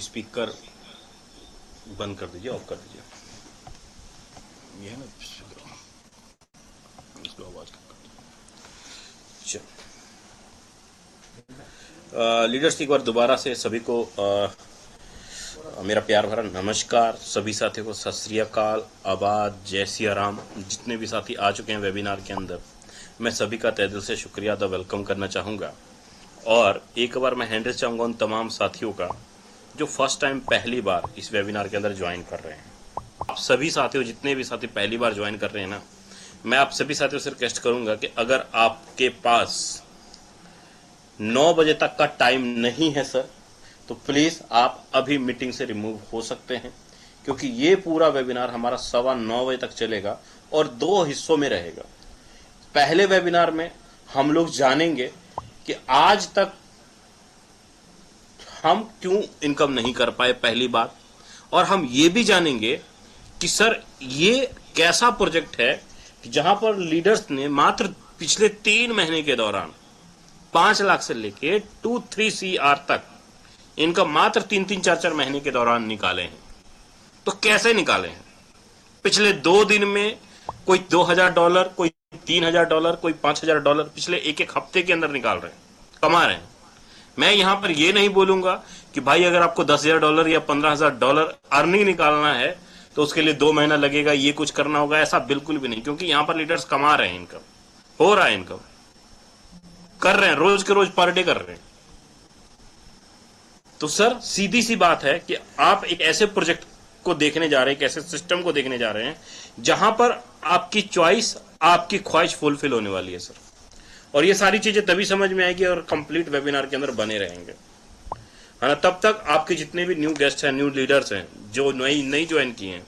Speaker बंद कर दीजिए, ऑफ कर दीजिए। ये है ना, इसको आवाज लीडर्स एक बार दोबारा से सभी को मेरा प्यार भरा नमस्कार। सभी साथियों को सत श्री अकाल, आबाद, जय सिया राम। जितने भी साथी आ चुके हैं वेबिनार के अंदर, मैं सभी का तहे दिल से शुक्रिया अदा वेलकम करना चाहूँगा। और एक बार मैं हैंड रेज़ चाहूँगा उन तमाम साथियों का जो फर्स्ट टाइम पहली बार इस वेबिनार के अंदर ज्वाइन कर रहे हैं। आप सभी साथियों, जितने भी साथी पहली बार ज्वाइन कर रहे हैं ना, मैं आप सभी साथियों से रिक्वेस्ट करूँगा कि अगर आपके पास 9 बजे तक का टाइम नहीं है सर, तो प्लीज आप अभी मीटिंग से रिमूव हो सकते हैं, क्योंकि ये पूरा वेबिनार हमारा 9:15 बजे तक चलेगा और 2 हिस्सों में रहेगा। पहले वेबिनार में हम लोग जानेंगे कि आज तक हम क्यों इनकम नहीं कर पाए पहली बार, और हम ये भी जानेंगे कि सर ये कैसा प्रोजेक्ट है कि जहां पर लीडर्स ने मात्र पिछले 3 महीने के दौरान 5 लाख से लेके 2-3 CR तक इनकम मात्र 3-3, 4-4 महीने के दौरान निकाले हैं। तो कैसे निकाले हैं? पिछले 2 दिन में कोई $2,000, कोई $3,000, कोई $5,000 पिछले एक हफ्ते के अंदर निकाल रहे हैं, कमा रहे हैं। मैं यहां पर यह नहीं बोलूंगा कि भाई अगर आपको $10,000 या $15,000 अर्निंग निकालना है तो उसके लिए 2 महीना लगेगा, ये कुछ करना होगा, ऐसा बिल्कुल भी नहीं। क्योंकि यहां पर लीडर्स कमा रहे हैं, इनकम हो रहा है, इनकम कर रहे हैं, रोज के रोज पर डे कर रहे हैं। तो सर सीधी सी बात है कि आप एक ऐसे प्रोजेक्ट को देखने जा रहे हैं, एक ऐसे सिस्टम को देखने जा रहे हैं जहां पर आपकी चॉइस, आपकी ख्वाहिश फुलफिल होने वाली है सर। और ये सारी चीजें तभी समझ में आएगी और कंप्लीट वेबिनार के अंदर बने रहेंगे, है ना। तब तक आपके जितने भी न्यू गेस्ट हैं, न्यू लीडर्स हैं जो नई ज्वाइन किए हैं,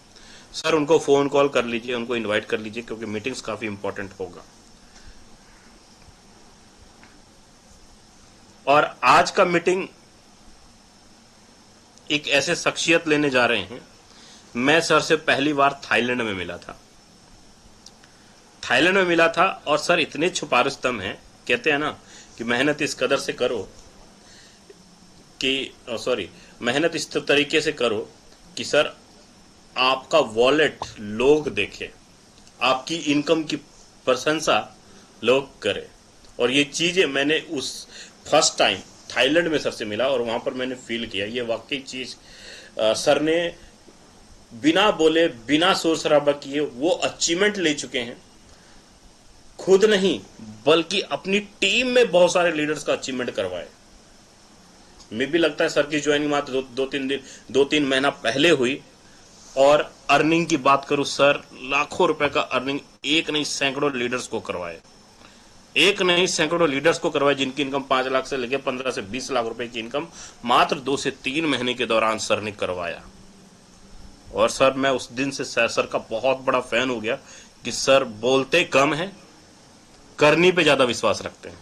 सर उनको फोन कॉल कर लीजिए, उनको इन्वाइट कर लीजिए, क्योंकि मीटिंग्स काफी इंपॉर्टेंट होगा। और आज का मीटिंग एक ऐसे शख्सियत लेने जा रहे हैं। मैं सर से पहली बार थाईलैंड में मिला था, और सर इतने छुपा रुस्तम हैं, कहते हैं ना कि मेहनत इस कदर से करो कि मेहनत इस तरीके से करो कि सर आपका वॉलेट लोग देखे, आपकी इनकम की प्रशंसा लोग करें। और ये चीजें मैंने उस फर्स्ट टाइम थाईलैंड में सर से मिला और वहां पर मैंने फील किया, ये वाकई चीज सर ने बिना बोले, बिना शोर शराबा किए वो अचीवमेंट ले चुके हैं। खुद नहीं बल्कि अपनी टीम में बहुत सारे लीडर्स का अचीवमेंट करवाए। मैं भी लगता है सर की ज्वाइनिंग मात्र 2-3 महीना पहले हुई, और अर्निंग की बात करूं सर, लाखों रुपए का अर्निंग एक नहीं सैकड़ों लीडर्स को करवाए, जिनकी इनकम 5 लाख से लेकर 15 से 20 लाख रुपए की इनकम मात्र 2 से 3 महीने के दौरान सर ने करवाया। और सर मैं उस दिन से सर का बहुत बड़ा फैन हो गया कि सर बोलते कम है, करनी पे ज्यादा विश्वास रखते हैं,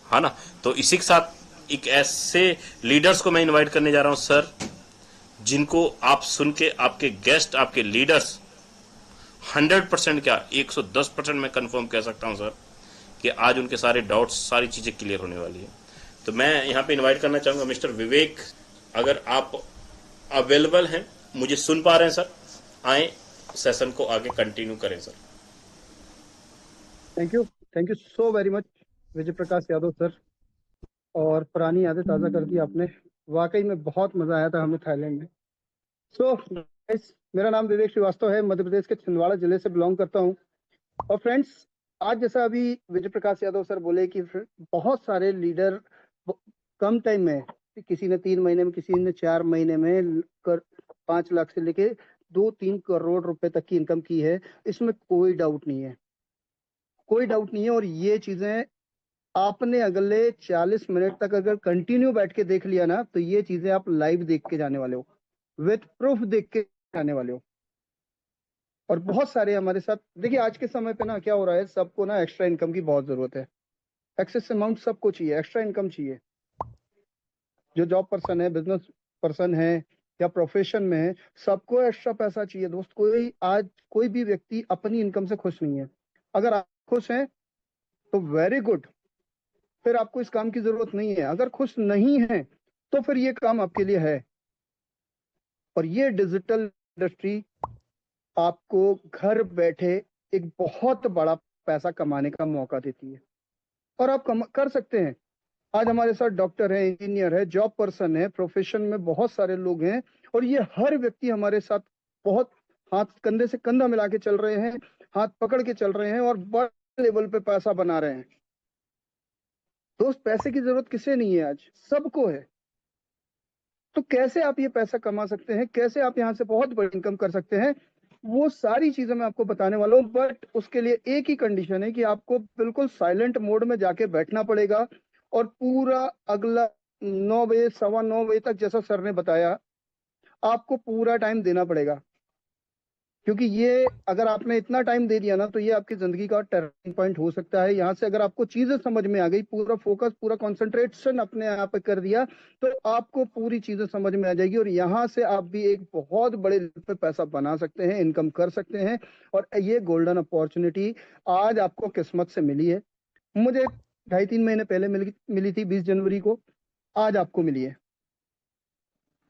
है ना। तो इसी के साथ एक ऐसे लीडर्स को मैं इनवाइट करने जा रहा हूं सर, जिनको आप सुन के आपके गेस्ट, आपके लीडर्स 100% क्या 110% मैं कंफर्म कह सकता हूं सर कि आज उनके सारे डाउट्स, सारी चीजें क्लियर होने वाली है। तो मैं यहां पे इनवाइट करना चाहूंगा मिस्टर विवेक, अगर आप अवेलेबल हैं, मुझे सुन पा रहे हैं सर, आए सेशन को आगे कंटिन्यू करें sir. Thank you so very much Vijay Prakash Yadav sir, और पुरानी यादें ताज़ा कर दी आपने। वाकई में बहुत मज़ा आया था हमें थाईलैंड में। सो गाइस, मेरा नाम विवेक श्रीवास्तव है, मध्य प्रदेश के छिंदवाड़ा जिले से बिलोंग करता हूं। और फ्रेंड्स, आज जैसा अभी विजय प्रकाश यादव सर बोले कि बहुत सारे लीडर कम टाइम में, किसी ने 3 महीने में, किसी ने 4 महीने में 5 लाख से लेके 2-3 करोड़ रुपए तक की इनकम की है, इसमें कोई डाउट नहीं है, कोई डाउट नहीं है। और ये चीजें आपने अगले 40 मिनट तक अगर कंटिन्यू बैठ के देख लिया ना, तो ये चीजें आप लाइव देख के जाने वाले हो, विथ प्रूफ देख के जाने वाले हो। और बहुत सारे हमारे साथ, देखिए आज के समय पे ना क्या हो रहा है, सबको ना एक्स्ट्रा इनकम की बहुत जरूरत है, एक्सेस अमाउंट सबको चाहिए, एक्स्ट्रा इनकम चाहिए। जो जॉब पर्सन है, बिजनेस पर्सन है, या प्रोफेशन में है, सबको एक्स्ट्रा पैसा चाहिए दोस्त। कोई भी व्यक्ति अपनी इनकम से खुश नहीं है। अगर आप खुश हैं तो वेरी गुड, फिर आपको इस काम की जरूरत नहीं है। अगर खुश नहीं है तो फिर ये काम आपके लिए है। और ये डिजिटल इंडस्ट्री आपको घर बैठे एक बहुत बड़ा पैसा कमाने का मौका देती है, और आप कर सकते हैं। आज हमारे साथ डॉक्टर है, इंजीनियर है, जॉब पर्सन है, प्रोफेशन में बहुत सारे लोग हैं, और ये हर व्यक्ति हमारे साथ बहुत हाथ कंधे से कंधा मिला के चल रहे हैं, हाथ पकड़ के चल रहे हैं, और बड़े लेवल पे पैसा बना रहे हैं। दोस्त, पैसे की जरूरत किसे नहीं है? आज सबको है। तो कैसे आप ये पैसा कमा सकते हैं, कैसे आप यहाँ से बहुत बड़ी इनकम कर सकते हैं, वो सारी चीजें मैं आपको बताने वाला हूँ। बट उसके लिए एक ही कंडीशन है कि आपको बिल्कुल साइलेंट मोड में जाके बैठना पड़ेगा, और पूरा अगला 9 बजे, 9:15 बजे तक, जैसा सर ने बताया, आपको पूरा टाइम देना पड़ेगा। क्योंकि ये अगर आपने इतना टाइम दे दिया ना, तो ये आपकी जिंदगी का टर्निंग पॉइंट हो सकता है। यहाँ से अगर आपको चीजें समझ में आ गई, पूरा फोकस, पूरा कंसंट्रेशन अपने आप पे कर दिया, तो आपको पूरी चीजें समझ में आ जाएगी, और यहाँ से आप भी एक बहुत बड़े लेवल पे पैसा बना सकते हैं, इनकम कर सकते हैं। और ये गोल्डन अपॉर्चुनिटी आज आपको किस्मत से मिली है। मुझे 2.5-3 महीने पहले मिली थी, 20 जनवरी को। आज आपको मिली है,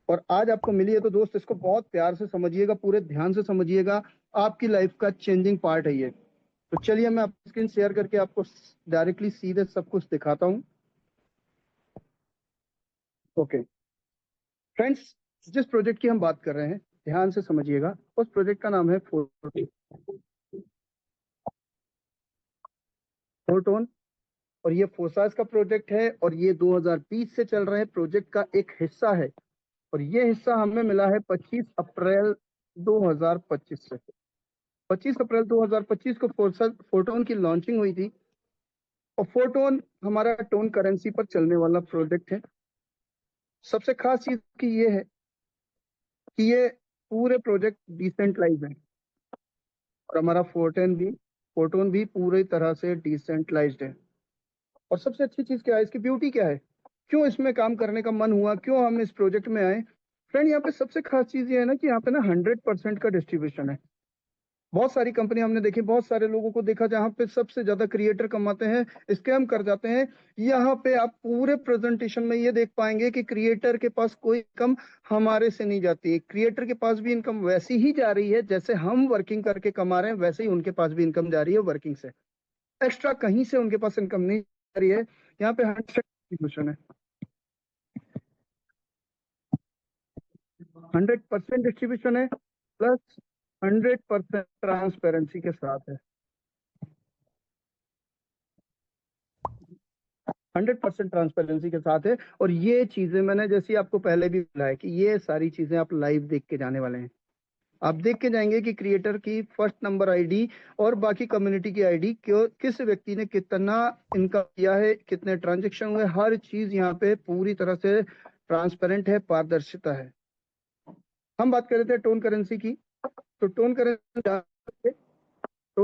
और आज आपको मिली है, तो दोस्त इसको बहुत प्यार से समझिएगा, पूरे ध्यान से समझिएगा। आपकी लाइफ का चेंजिंग पार्ट है ये। तो चलिए, मैं आपकी स्क्रीन शेयर करके आपको डायरेक्टली सीधे सब कुछ दिखाता हूँ। ओके फ्रेंड्स, जिस प्रोजेक्ट की हम बात कर रहे हैं, ध्यान से समझिएगा। उस प्रोजेक्ट का नाम है फोटोन। और ये फोसास का प्रोजेक्ट है, और ये 2020 से चल रहे प्रोजेक्ट का एक हिस्सा है। और ये हिस्सा हमें मिला है 25 अप्रैल 2025 से। 25 अप्रैल 2025 को फोटोन की लॉन्चिंग हुई थी। और फोटोन हमारा टोन करेंसी पर चलने वाला प्रोजेक्ट है। सबसे खास चीज की ये है कि ये पूरे प्रोजेक्ट डिसेंट्रलाइज है, और हमारा फोटोन भी पूरी तरह से डिसेंट्रलाइज्ड है। और सबसे अच्छी चीज क्या है, इसकी ब्यूटी क्या है, क्यों इसमें काम करने का मन हुआ, क्यों हम इस प्रोजेक्ट में आए? फ्रेंड, यहाँ पे सबसे खास चीज ये है ना कि यहाँ पे ना 100% का डिस्ट्रीब्यूशन है। बहुत सारी कंपनी हमने देखी, बहुत सारे लोगों को देखा जहां पे सबसे ज्यादा क्रिएटर कमाते हैं, स्कैम कर जाते हैं। यहाँ पे आप पूरे प्रेजेंटेशन में ये देख पाएंगे कि क्रिएटर के पास कोई इनकम हमारे से नहीं जाती है। क्रिएटर के पास भी इनकम वैसी ही जा रही है, जैसे हम वर्किंग करके कमा रहे हैं, वैसे ही उनके पास भी इनकम जा रही है वर्किंग से। एक्स्ट्रा कहीं से उनके पास इनकम नहीं जा रही है। यहाँ पे 100% है, 100% डिस्ट्रीब्यूशन है, प्लस 100% ट्रांसपेरेंसी के साथ है। 100% ट्रांसपेरेंसी के साथ है। और ये चीजें मैंने जैसे आपको पहले भी बोला है कि ये सारी चीजें आप लाइव देख के जाने वाले हैं। आप देख के जाएंगे कि क्रिएटर की फर्स्ट नंबर आईडी और बाकी कम्युनिटी की आईडी, क्यों, किस व्यक्ति ने कितना इनकम किया है, कितने ट्रांजेक्शन हुए, हर चीज यहाँ पे पूरी तरह से ट्रांसपेरेंट है, पारदर्शिता है। हम बात कर रहे थे टोन करेंसी की। तो टोन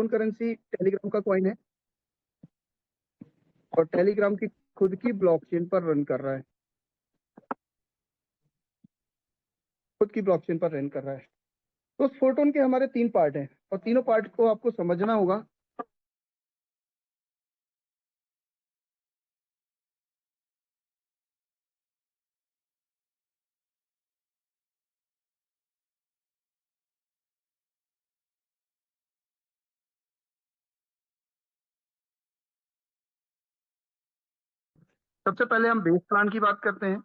करेंसी टेलीग्राम का कॉइन है, और टेलीग्राम की खुद की ब्लॉकचेन पर रन कर रहा है, खुद की ब्लॉकचेन पर रन कर रहा है। तो उस फोटोन के हमारे 3 पार्ट हैं, और तीनों पार्ट को आपको समझना होगा। सबसे पहले हम बेस प्लान की बात करते हैं।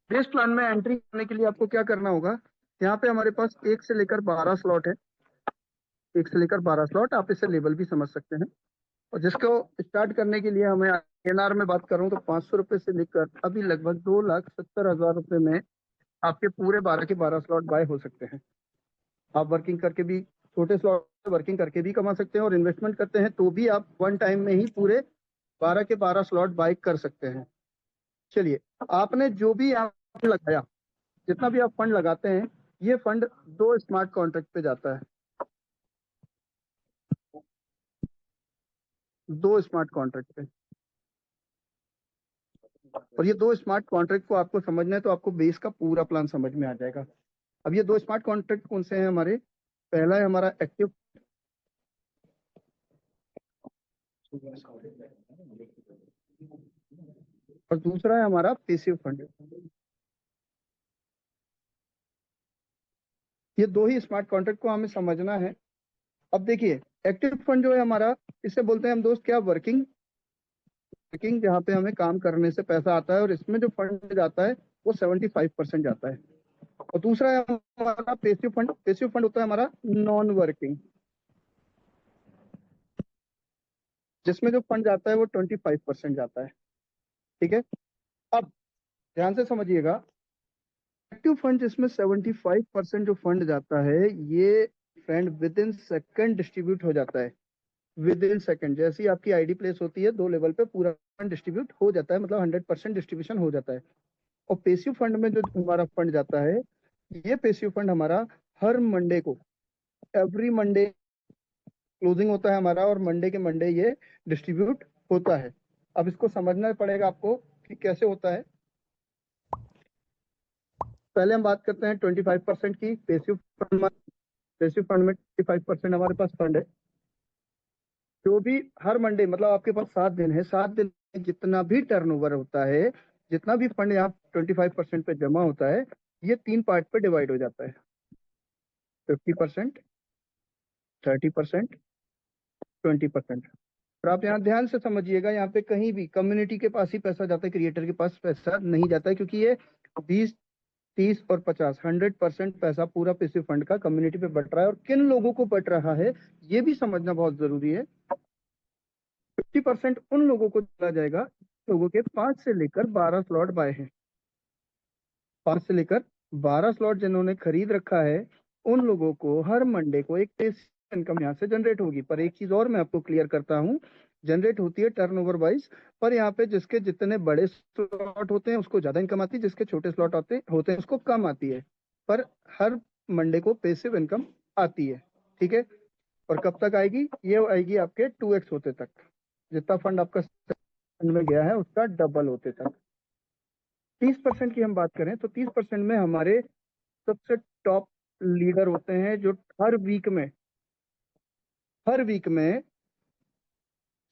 बेस प्लान में एंट्री करने के लिए आपको क्या करना होगा? यहाँ पे हमारे पास 1 से लेकर 12 स्लॉट है। 1 से लेकर 12 स्लॉट, आप इसे लेवल भी समझ सकते हैं। और जिसको स्टार्ट करने के लिए हमें एनआर में बात करूँ तो 500 रुपए से लेकर अभी लगभग 2,70,000 रुपए में आपके पूरे 12 के 12 स्लॉट बाय हो सकते हैं। आप वर्किंग करके भी, छोटे स्लॉट वर्किंग करके भी कमा सकते हैं, और इन्वेस्टमेंट करते हैं तो भी आप वन टाइम में ही पूरे 12 के 12 स्लॉट बाय कर सकते हैं। चलिए, आपने जो भी आप लगाया, जितना भी आप फंड लगाते हैं, ये फंड 2 स्मार्ट कॉन्ट्रैक्ट पे जाता है। 2 स्मार्ट कॉन्ट्रैक्ट पे। और ये 2 स्मार्ट कॉन्ट्रैक्ट को आपको समझना है, तो आपको बेस का पूरा प्लान समझ में आ जाएगा। अब ये 2 स्मार्ट कॉन्ट्रैक्ट कौन से हैं हमारे? पहला है हमारा एक्टिव, और दूसरा है हमारा पैसिव फंड। ये दो ही स्मार्ट कॉन्ट्रैक्ट को हमें समझना है। अब देखिए, एक्टिव फंड जो है हमारा, इसे बोलते हैं हम दोस्त क्या, वर्किंग वर्किंग, जहाँ पे हमें काम करने से पैसा आता है, और इसमें जो फंड जाता है वो 75% जाता है। और दूसरा है हमारा पेसिव फंड। पेसिव फंड होता है हमारा नॉन वर्किंग, जिसमें जो फंड जाता है वो 25% जाता है। ठीक है। अब ध्यान से समझिएगा, एक्टिव फंड जिसमें 75% जो फंड जाता है, ये fund with in second distribute हो जाता है। विद इन सेकेंड, जैसी आपकी आईडी प्लेस होती है, 2 लेवल पे पूरा फंड डिस्ट्रीब्यूट हो जाता है, मतलब 100% डिस्ट्रीब्यूशन हो जाता है। और पेसिव फंड में जो हमारा फंड जाता है, ये पेसिव फंड हमारा हर मंडे को, एवरी मंडे क्लोजिंग होता है हमारा, और मंडे के मंडे ये डिस्ट्रीब्यूट होता है। अब इसको समझना पड़ेगा आपको कि कैसे होता है। पहले हम बात करते हैं 25% की। पेसिव फंड में 25% हमारे पास फंड है, जो भी हर मंडे, मतलब आपके पास 7 दिन है, 7 दिन में जितना भी टर्नओवर होता है, जितना भी फंड यहाँ 25% पे जमा होता है, ये 3 पार्ट पे डिवाइड हो जाता है। 50%, 30%, 20%। और आप यहाँ ध्यान से समझिएगा, यहाँ पे कहीं भी कम्युनिटी के पास ही पैसा जाता है, क्रिएटर के पास पैसा नहीं जाता है, क्योंकि ये 20, 30 और 50, 100% पैसा पूरा पेसिव फंड का कम्युनिटी पे बट रहा है। और किन लोगों को बट रहा है, ये भी समझना बहुत जरूरी है। 50% उन लोगों को चला जाएगा, लोगों के 5 से लेकर 12 स्लॉट बाय हैं। 5 से लेकर 12 स्लॉट जिन्होंने खरीद रखा है, उन लोगों को हर मंडे को एक पेसिव इनकम यहाँ से जनरेट होगी। पर एक चीज और मैं आपको क्लियर करता हूँ, जनरेट होती है टर्नओवर वाइज। पर यहाँ पे जिसके जितने बड़े स्लॉट होते हैं उसको ज्यादा इनकम आती है, जिसके छोटे स्लॉट होते होते हैं उसको कम आती है। पर हर मंडे को पेसिव इनकम आती है। ठीक है। और कब तक आएगी? ये आएगी आपके 2x होते तक। जितना फंड आपका फंड में गया है उसका डबल होते तक। 30% की हम बात करें तो 30% में हमारे सबसे टॉप लीडर होते हैं, जो हर वीक में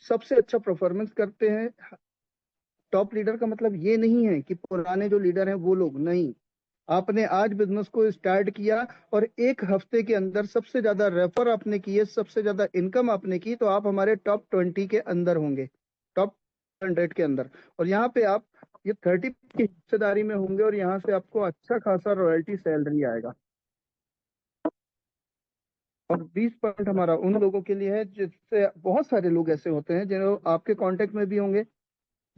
सबसे अच्छा परफॉर्मेंस करते हैं। टॉप लीडर का मतलब ये नहीं है कि पुराने जो लीडर हैं वो लोग नहीं। आपने आज बिजनेस को स्टार्ट किया और 1 हफ्ते के अंदर सबसे ज्यादा रेफर आपने किए, सबसे ज्यादा इनकम आपने की, तो आप हमारे टॉप 20 के अंदर होंगे, टॉप 100 के अंदर। और यहाँ पे आप ये 30 की हिस्सेदारी में होंगे, और यहाँ से आपको अच्छा खासा रॉयल्टी सैलरी आएगा। और 20% हमारा उन लोगों के लिए है, जिससे बहुत सारे लोग ऐसे होते हैं जो आपके कांटेक्ट में भी होंगे,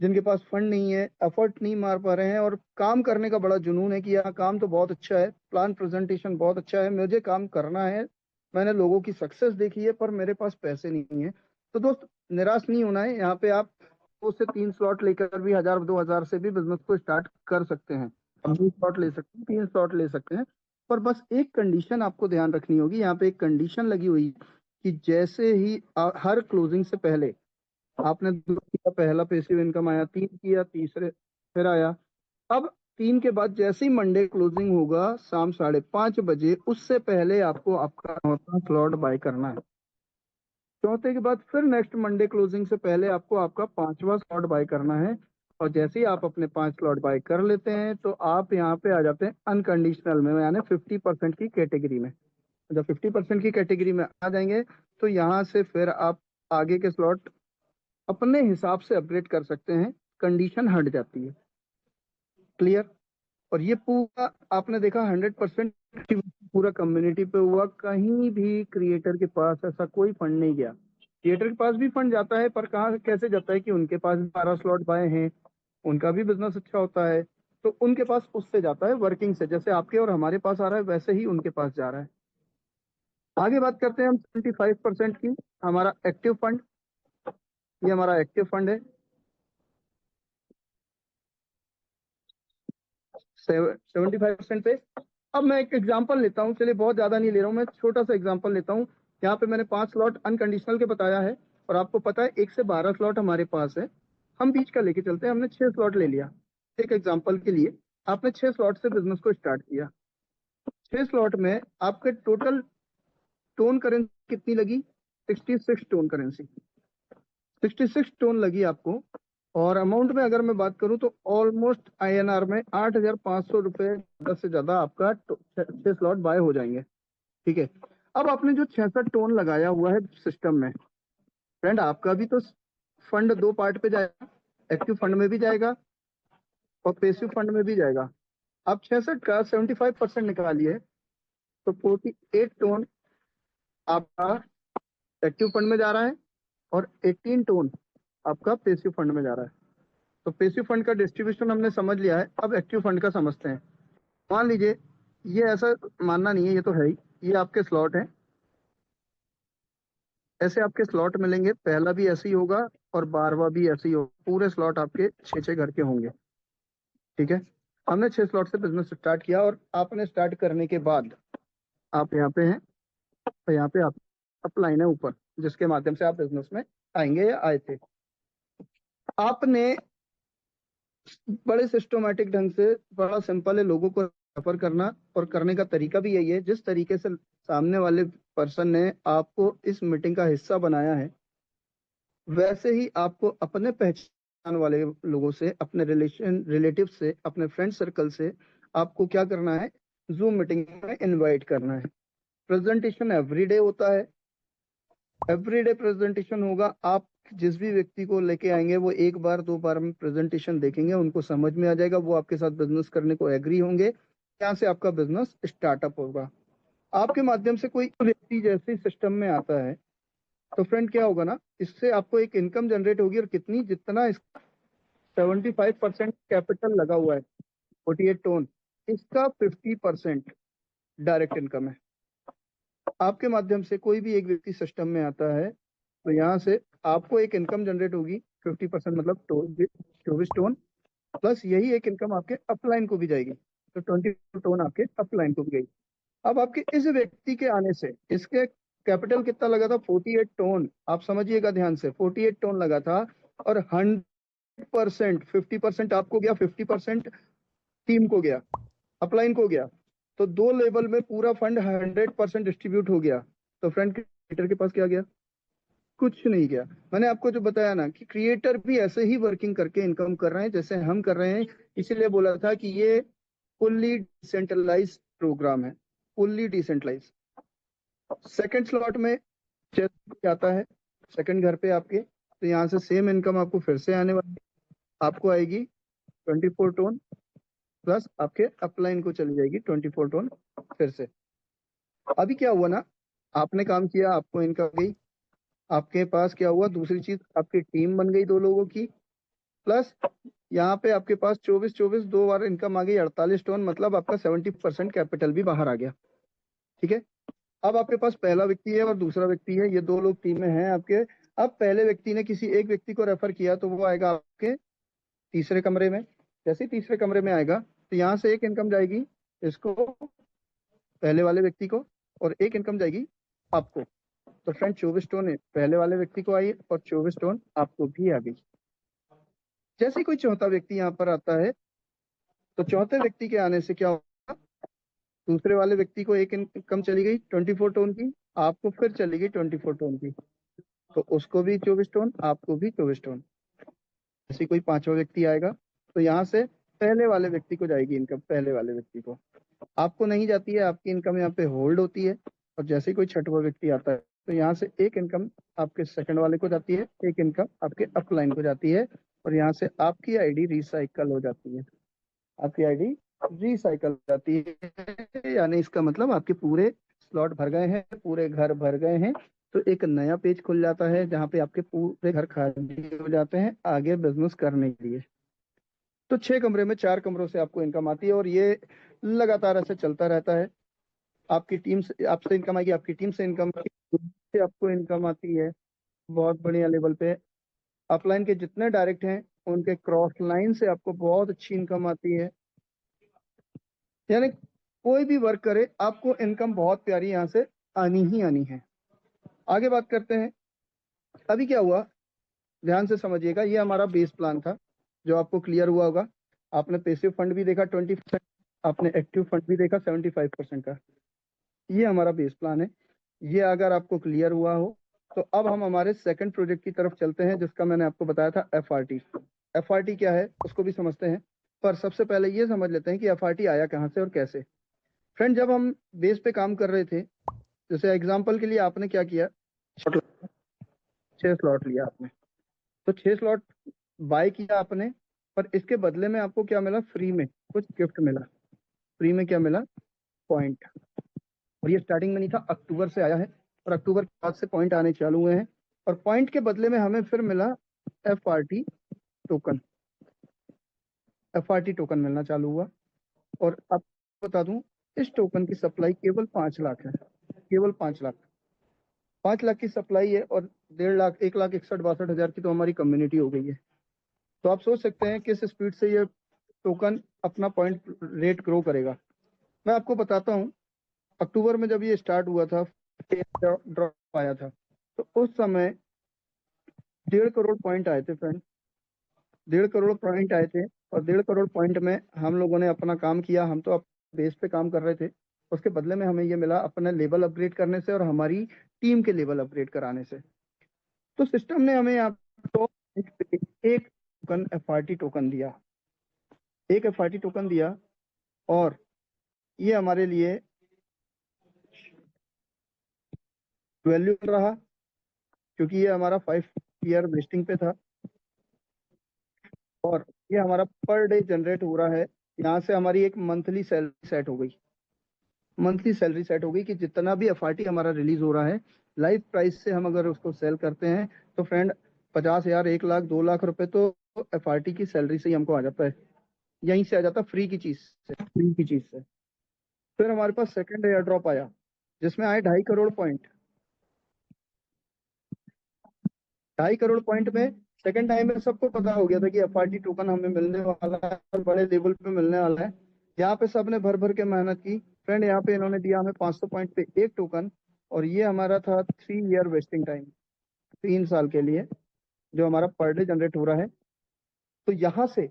जिनके पास फंड नहीं है, एफर्ट नहीं मार पा रहे हैं, और काम करने का बड़ा जुनून है कि यार काम तो बहुत अच्छा है, प्लान प्रेजेंटेशन बहुत अच्छा है, मुझे काम करना है, मैंने लोगों की सक्सेस देखी है, पर मेरे पास पैसे नहीं है। तो दोस्त, निराश नहीं होना है। यहाँ पे आप 2 से 3 स्लॉट लेकर भी 1000-2000 से भी बिजनेस को स्टार्ट कर सकते हैं। हम 2 स्लॉट ले सकते हैं, 3 स्लॉट ले सकते हैं। पर बस एक कंडीशन आपको ध्यान रखनी होगी, यहाँ पे एक कंडीशन लगी हुई कि जैसे ही हर क्लोजिंग से पहले आपने 2 किया, पहला पैसिव इनकम आया, 3 किया, तीसरे फिर आया। अब 3 के बाद जैसे ही मंडे क्लोजिंग होगा शाम 5:30 बजे, उससे पहले आपको आपका 4था स्लॉट बाय करना है। चौथे के बाद फिर नेक्स्ट मंडे क्लोजिंग से पहले आपको आपका 5वां स्लॉट बाय करना है। और जैसे ही आप अपने 5 स्लॉट बाय कर लेते हैं, तो आप यहाँ पे आ जाते हैं अनकंडीशनल में, यानी 50% की कैटेगरी में। जब 50% की कैटेगरी में आ जाएंगे, तो यहाँ से फिर आप आगे के स्लॉट अपने हिसाब से अपग्रेड कर सकते हैं, कंडीशन हट जाती है। क्लियर? और ये पूरा आपने देखा 100% पूरा कम्युनिटी पे हुआ, कहीं भी क्रिएटर के पास ऐसा कोई फंड नहीं गया। क्रिएटर के पास भी फंड जाता है, पर कहाँ कैसे जाता है कि उनके पास 12 स्लॉट बाय हैं, उनका भी बिजनेस अच्छा होता है, तो उनके पास उससे जाता है, वर्किंग से। जैसे आपके और हमारे पास आ रहा है, वैसे ही उनके पास जा रहा है। आगे बात करते हैं हम 75% की। हमारा एक्टिव फंड, ये हमारा एक्टिव फंड है 75% पे। अब मैं एक एग्जांपल लेता हूँ, चलिए बहुत ज्यादा नहीं ले रहा हूँ, मैं छोटा सा एग्जांपल लेता हूँ। यहाँ पे मैंने 5 स्लॉट अनकंडीशनल के बताया है, और आपको पता है 1 से 12 स्लॉट हमारे पास है। हम बीच का लेके चलते हैं, हमने 6 स्लॉट ले लिया। एक एग्जाम्पल के लिए, आपने 6 स्लॉट से बिजनेस को स्टार्ट किया। 6 स्लॉट में आपके टोटल टोन करेंसी कितनी लगी? 66 टोन करेंसी। 66 टोन लगी आपको। और अमाउंट में अगर मैं बात करूं तो ऑलमोस्ट INR में 8,500 रुपये, 10 से ज्यादा आपका 6 स्लॉट बाय हो जाएंगे। ठीक है। अब आपने जो 66 टोन लगाया हुआ है सिस्टम में, फ्रेंड आपका भी तो फंड दो पार्ट पे जाएगा, एक्टिव फंड में भी जाएगा और पेसिव फंड में भी जाएगा। आप 66 का 75% निकालिए तो 48 टोन आपका एक्टिव फंड में जा रहा है और 18 टोन आपका पेसिव फंड में जा रहा है। तो पेसिव फंड का डिस्ट्रीब्यूशन हमने समझ लिया है, अब एक्टिव फंड का समझते हैं। मान लीजिए, ये ऐसा मानना नहीं है, ये तो है ही, ये आपके स्लॉट है, ऐसे आपके स्लॉट मिलेंगे, पहला भी ऐसे ही होगा और 12वां भी ऐसे ही होगा, पूरे स्लॉट आपके 6-6 घर के होंगे। ठीक है, हमने 6 स्लॉट से बिजनेस स्टार्ट किया और आपने स्टार्ट करने के बाद आप यहाँ पे हैं, तो यहाँ पे आप अपलाइन है ऊपर, जिसके माध्यम से आप बिजनेस में आएंगे या आए थे। आपने बड़े सिस्टमैटिक ढंग से, बड़ा सिंपल है लोगों को रेफर करना, और करने का तरीका भी यही है, जिस तरीके से सामने वाले पर्सन ने आपको इस मीटिंग का हिस्सा बनाया है, वैसे ही आपको अपने पहचान वाले लोगों से, अपने रिलेटिव से, अपने फ्रेंड सर्कल से आपको क्या करना है, जूम मीटिंग में इनवाइट करना है। प्रेजेंटेशन एवरीडे होता है, एवरीडे प्रेजेंटेशन होगा। आप जिस भी व्यक्ति को लेके आएंगे वो एक बार दो बार में प्रेजेंटेशन देखेंगे, उनको समझ में आ जाएगा, वो आपके साथ बिजनेस करने को एग्री होंगे, यहाँ से आपका बिजनेस स्टार्टअप होगा। आपके माध्यम से कोई व्यक्ति जैसे सिस्टम में आता है तो फ्रेंड क्या होगा ना, इससे आपको एक इनकम जनरेट होगी, और कितनी, जितना 75% कैपिटल लगा हुआ है 48 टोन, इसका 50% डायरेक्ट इनकम है। आपके माध्यम से कोई भी एक व्यक्ति सिस्टम में आता है तो यहाँ से आपको एक इनकम जनरेट होगी 50%, मतलब 24 टोन, प्लस यही एक इनकम आपके अपलाइन को भी जाएगी, तो 20 टोन आपके अपलाइन को भी गई। अब आपके इस व्यक्ति के आने से इसके कैपिटल कितना लगा था, 48 टोन, आप समझिएगा ध्यान से, 48 टोन लगा था, और 100%, 50% आपको गया, 50% टीम को गया, अपलाइन को गया, तो दो लेवल में पूरा फंड 100% डिस्ट्रीब्यूट हो गया। तो फ्रेंड क्रिएटर के पास क्या गया, कुछ नहीं गया। मैंने आपको जो बताया ना कि क्रिएटर भी ऐसे ही वर्किंग करके इनकम कर रहे हैं जैसे हम कर रहे हैं, इसीलिए बोला था कि ये फुल्ली डिसेंट्रलाइज प्रोग्राम है, फुल्ली डिसेंट्रलाइज। सेकंड स्लॉट में जैसे आता है सेकंड घर पे आपके, तो यहाँ से सेम इनकम आपको फिर से आने वाली, आपको आएगी 24 टोन, प्लस आपके अपलाइन को चली जाएगी 24 टोन फिर से। अभी क्या हुआ ना, आपने काम किया, आपको इनकम गई, आपके पास क्या हुआ, दूसरी चीज आपकी टीम बन गई 2 लोगों की, प्लस यहाँ पे आपके पास 24-24 दो बार इनकम आ गई, 48 टोन, मतलब आपका 70% कैपिटल भी बाहर आ गया। ठीक है, अब आपके पास पहला व्यक्ति है और दूसरा व्यक्ति है, ये 2 लोग टीम में हैं आपके। अब पहले व्यक्ति ने किसी एक व्यक्ति को रेफर किया तो वो आएगा आपके तीसरे कमरे में, जैसे ही तीसरे कमरे में आएगा तो यहाँ से एक इनकम जाएगी इसको, पहले वाले व्यक्ति को, और एक इनकम जाएगी आपको। तो फ्रेंड 24 टोन पहले वाले व्यक्ति को आई और 24 टोन आपको भी आ गई। जैसे ही कोई चौथा व्यक्ति यहाँ पर आता है तो चौथे व्यक्ति के आने से क्या होगा, दूसरे वाले व्यक्ति को एक इनकम चली गई 24 टोन की, आपको फिर चली गई 24 टोन की, तो उसको भी 24 टोन, आपको भी 24 टोन। जैसे कोई पांचवा व्यक्ति आएगा तो यहाँ से पहले वाले व्यक्ति को जाएगी इनकम, पहले वाले व्यक्ति को, आपको नहीं जाती है, आपकी इनकम यहाँ पे होल्ड होती है। और जैसे ही कोई छठवा व्यक्ति आता है तो यहाँ से एक इनकम आपके सेकंड वाले को जाती है, एक इनकम आपके अपलाइन को जाती है, और यहाँ से आपकी आईडी रिसाइकल हो जाती है, आपकी आईडी रिसाइकल हो जाती है, यानी इसका मतलब आपके पूरे स्लॉट भर गए हैं, पूरे घर भर गए हैं, तो एक नया पेज खुल जाता है जहाँ पे आपके पूरे घर खाली हो जाते हैं आगे बिजनेस करने के लिए। तो 6 कमरे में 4 कमरों से आपको इनकम आती है, और ये लगातार ऐसे चलता रहता है। आपकी टीम से आपसे इनकम आएगी, आपकी टीम से इनकम से आपको इनकम आती है बहुत बढ़िया लेवल पे। अपलाइन के जितने डायरेक्ट हैं उनके क्रॉस लाइन से आपको बहुत अच्छी इनकम आती है, यानी कोई भी वर्क करे आपको इनकम बहुत प्यारी यहाँ से आनी ही आनी है। आगे बात करते हैं, अभी क्या हुआ, ध्यान से समझिएगा, ये हमारा बेस प्लान था जो आपको क्लियर हुआ होगा। आपने पेसिव फंड भी देखा 20%, आपने एक्टिव फंड भी देखा 75% का, ये हमारा बेस प्लान है। ये अगर आपको क्लियर हुआ हो तो अब हम हमारे सेकंड प्रोजेक्ट की तरफ चलते हैं, जिसका मैंने आपको बताया था FRT। FRT क्या है उसको भी समझते हैं, पर सबसे पहले ये समझ लेते हैं कि FRT आया कहाँ से और कैसे। फ्रेंड, जब हम बेस पे काम कर रहे थे जैसे एग्जांपल के लिए आपने क्या किया, 6 स्लॉट लिया आपने, तो 6 स्लॉट बाय किया आपने, पर इसके बदले में आपको क्या मिला, फ्री में कुछ गिफ्ट मिला। फ्री में क्या मिला, पॉइंट। और ये स्टार्टिंग में नहीं था, अक्टूबर से आया है, और अक्टूबर के बाद से पॉइंट आने चालू हुए हैं। और पॉइंट के बदले में हमें फिर मिला FRT टोकन। FRT टोकन मिलना चालू हुआ। और अब बता दूं, इस टोकन की सप्लाई केवल 5 लाख है, केवल 5 लाख। 5 लाख की सप्लाई है, और 1.5 लाख, 1,61,62,000 की तो हमारी कम्युनिटी हो गई है। तो आप सोच सकते हैं किस स्पीड से ये टोकन अपना पॉइंट रेट ग्रो करेगा। मैं आपको बताता हूँ, अक्टूबर में जब ये स्टार्ट हुआ था, ड्रॉप आया था, तो उस समय 1.5 करोड़ पॉइंट आए थे फ्रेंड, 1.5 करोड़ पॉइंट आए थे। और 1.5 करोड़ पॉइंट में हम लोगों ने अपना काम किया, हम तो बेस पे काम कर रहे थे। उसके बदले में हमें ये मिला अपने लेवल अपग्रेड करने से और हमारी टीम के लेवल अपग्रेड कराने से। तो सिस्टम ने हमें यहाँ तो एक टोकन FRT टोकन दिया, एक FRT टोकन दिया। और ये हमारे लिए वैल्यूएबल रहा, क्योंकि ये हमारा 5 ईयर वेस्टिंग पे था। और ये हमारा पर डे जनरेट हो रहा है। यहाँ से हमारी एक मंथली सैलरी सेट हो गई, मंथली सैलरी सेट हो गई कि जितना भी FRT हमारा रिलीज हो रहा है, लाइव प्राइस से हम अगर उसको सेल करते हैं तो फ्रेंड 50,000, 1 लाख, 2 लाख रुपए तो FRT की सैलरी से ही हमको आ जाता है, यहीं से आ जाता है, फ्री की चीज से, फ्री की चीज से। फिर हमारे पास सेकंड एयर ड्रॉप आया, जिसमें आए 2.5 करोड़ पॉइंट। 2.5 करोड़ पॉइंट में सेकंड टाइम में सबको पता हो गया था कि FRT टोकन हमें मिलने वाला है और बड़े लेवल पे मिलने वाला है। यहाँ पे सबने भर भर के मेहनत की फ्रेंड। यहाँ पे इन्होंने दिया हमें 500 पॉइंट पे एक टोकन, और ये हमारा था 3 ईयर वेस्टिंग टाइम, 3 साल के लिए जो हमारा पर डे जनरेट हो रहा है। तो यहाँ से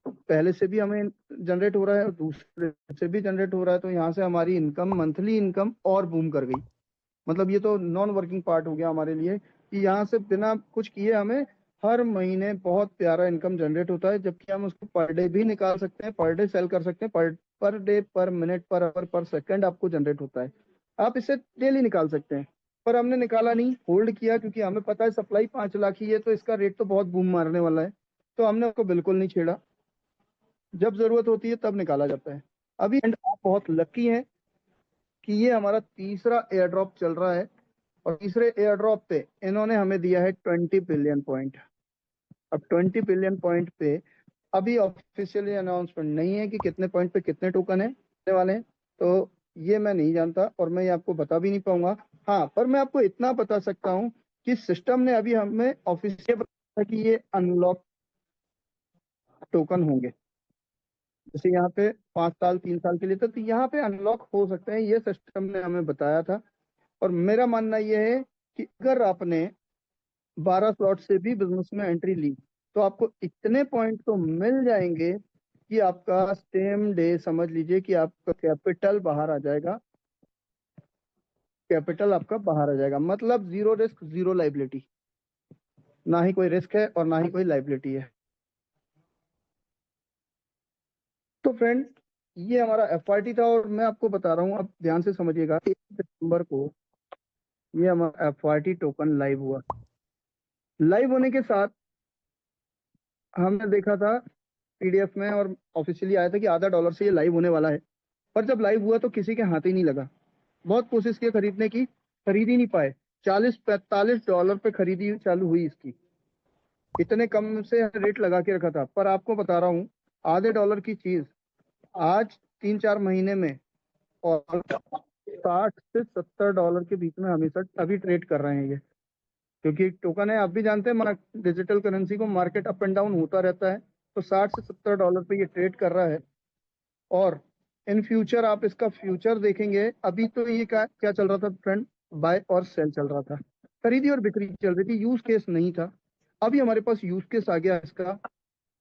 पहले से भी हमें जनरेट हो रहा है और दूसरे से भी जनरेट हो रहा है, तो यहाँ से हमारी इनकम, मंथली इनकम और बूम कर गई। मतलब ये तो नॉन वर्किंग पार्ट हो गया हमारे लिए कि यहाँ से बिना कुछ किए हमें हर महीने बहुत प्यारा इनकम जनरेट होता है, जबकि हम उसको पर डे भी निकाल सकते हैं, पर डे सेल कर सकते हैं, पर पर डे, पर मिनट, पर आवर, पर सेकंड आपको जनरेट होता है। आप इसे डेली निकाल सकते हैं, पर हमने निकाला नहीं, होल्ड किया, क्योंकि हमें पता है सप्लाई 5 लाख ही है, तो इसका रेट तो बहुत बूम मारने वाला है। तो हमने उसको बिल्कुल नहीं छेड़ा, जब जरूरत होती है तब निकाला जाता है। अभी and आप बहुत लकी हैं कि ये हमारा तीसरा एयर ड्रॉप चल रहा है, और तीसरे एयर ड्रॉप पे इन्होंने हमें दिया है 20 बिलियन पॉइंट। अब 20 बिलियन पॉइंट पे अभी ऑफिशियली अनाउंसमेंट नहीं है कि कितने पॉइंट पे कितने टोकन है देने वाले हैं, तो ये मैं नहीं जानता और मैं ये आपको बता भी नहीं पाऊंगा। हाँ, पर मैं आपको इतना बता सकता हूँ कि सिस्टम ने अभी हमें ऑफिशियल बताया कि ये अनलॉक टोकन होंगे। जैसे यहाँ पे 5 साल, 3 साल के लिए था, तो यहाँ पे अनलॉक हो सकते हैं, ये सिस्टम ने हमें बताया था। और मेरा मानना यह है कि अगर आपने 12 स्लॉट से भी बिजनेस में एंट्री ली, तो आपको इतने पॉइंट तो मिल जाएंगे कि आपका सेम डे समझ लीजिए कि आपका कैपिटल बाहर आ जाएगा, कैपिटल आपका बाहर आ जाएगा। मतलब जीरो रिस्क, जीरो लाइबिलिटी, ना ही कोई रिस्क है और ना ही कोई लाइबिलिटी है। तो फ्रेंड, ये हमारा FRT था, और मैं आपको बता रहा हूँ, अब ध्यान से समझिएगा। 1 सितंबर को ये हमारा FRT टोकन लाइव हुआ। लाइव होने के साथ हमने देखा था PDF में, और ऑफिशियली आया था कि $0.5 से ये लाइव होने वाला है। पर जब लाइव हुआ तो किसी के हाथ ही नहीं लगा। बहुत कोशिश की खरीदने की, खरीद ही नहीं पाए। $40-45 पे खरीदी चालू हुई इसकी, इतने कम से रेट लगा के रखा था। पर आपको बता रहा हूँ, $0.5 की चीज आज 3-4 महीने में और $60 से $70 के बीच में हमेशा अभी ट्रेड कर रहे हैं ये। क्योंकि टोकन है, आप भी जानते हैं, डिजिटल करेंसी को मार्केट अप एंड डाउन होता रहता है। तो $60 से $70 पे ये ट्रेड कर रहा है। और इन फ्यूचर आप इसका फ्यूचर देखेंगे, अभी तो ये क्या क्या चल रहा था फ्रेंड, बाय और सेल चल रहा था, खरीदी और बिक्री चल रही थी, यूज केस नहीं था। अभी हमारे पास यूज केस आ गया है इसका।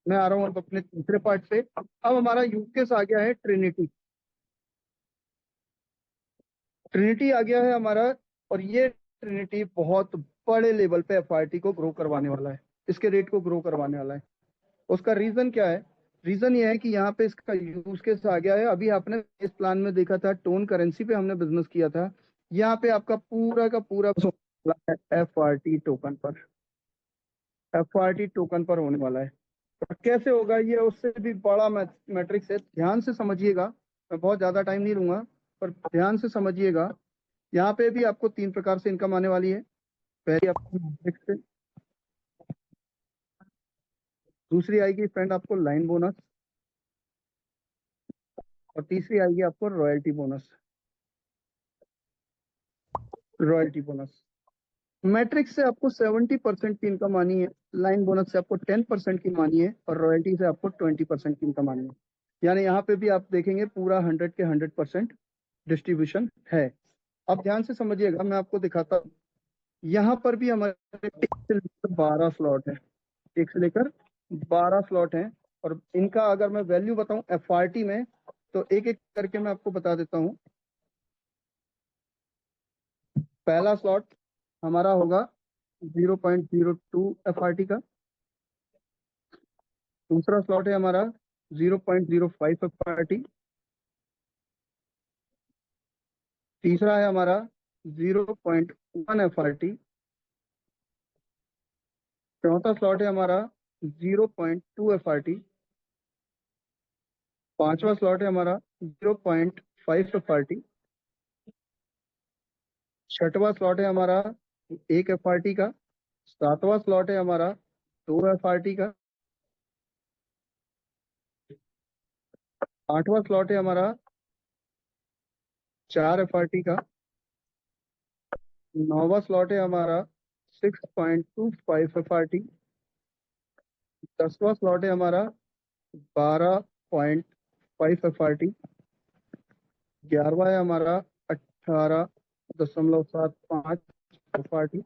मैं आ रहा हूँ अब अपने तीसरे पार्ट पे। अब हमारा यूज केस आ गया है ट्रिनिटी। ट्रिनिटी आ गया है हमारा, और ये ट्रिनिटी बहुत बड़े लेवल पे FRT को ग्रो करवाने वाला है, इसके रेट को ग्रो करवाने वाला है। उसका रीजन क्या है? रीजन ये है कि यहाँ पे इसका यूज केस आ गया है। अभी आपने इस प्लान में देखा था, टोन करेंसी पे हमने बिजनेस किया था, यहाँ पे आपका पूरा का पूरा FRT टोकन पर, FRT टोकन पर होने वाला है। और कैसे होगा ये, उससे भी बड़ा मैट्रिक्स है, ध्यान से समझिएगा। मैं बहुत ज्यादा टाइम नहीं लूंगा, पर ध्यान से समझिएगा। यहाँ पे भी आपको तीन प्रकार से इनकम आने वाली है। पहली आपको मैट्रिक्स से, दूसरी आएगी फ्रेंड आपको लाइन बोनस, और तीसरी आएगी आपको royalty bonus. Royalty bonus matrix से आपको 70% की इनकम आनी है, लाइन बोनस से आपको 10% की आनी है, और रॉयल्टी से आपको 20% की इनकम आनी है। यानी यहाँ पे भी आप देखेंगे पूरा 100 के 100% डिस्ट्रीब्यूशन है। अब ध्यान से समझिएगा, मैं आपको दिखाता हूँ। यहाँ पर भी हमारे एक से लेकर 12 स्लॉट है, एक से लेकर 12 स्लॉट हैं। और इनका अगर मैं वैल्यू बताऊं FRT में, तो एक एक करके मैं आपको बता देता हूँ। पहला स्लॉट हमारा होगा 0.02 FRT का। दूसरा स्लॉट है हमारा 0.05 FRT। तीसरा है हमारा 0.1 FRT। चौथा स्लॉट है हमारा 0.2 FRT। पांचवा स्लॉट है हमारा 0.5 FRT। छठवां स्लॉट है हमारा 1 FRT का। सातवां स्लॉट है हमारा 2 FRT का। आठवां स्लॉट है हमारा 4 FRT का। नौवां स्लॉट है हमारा 6.25 FRT। 10वां स्लॉट है हमारा 12.5 FRT। 11वां है हमारा 18.75 FRT।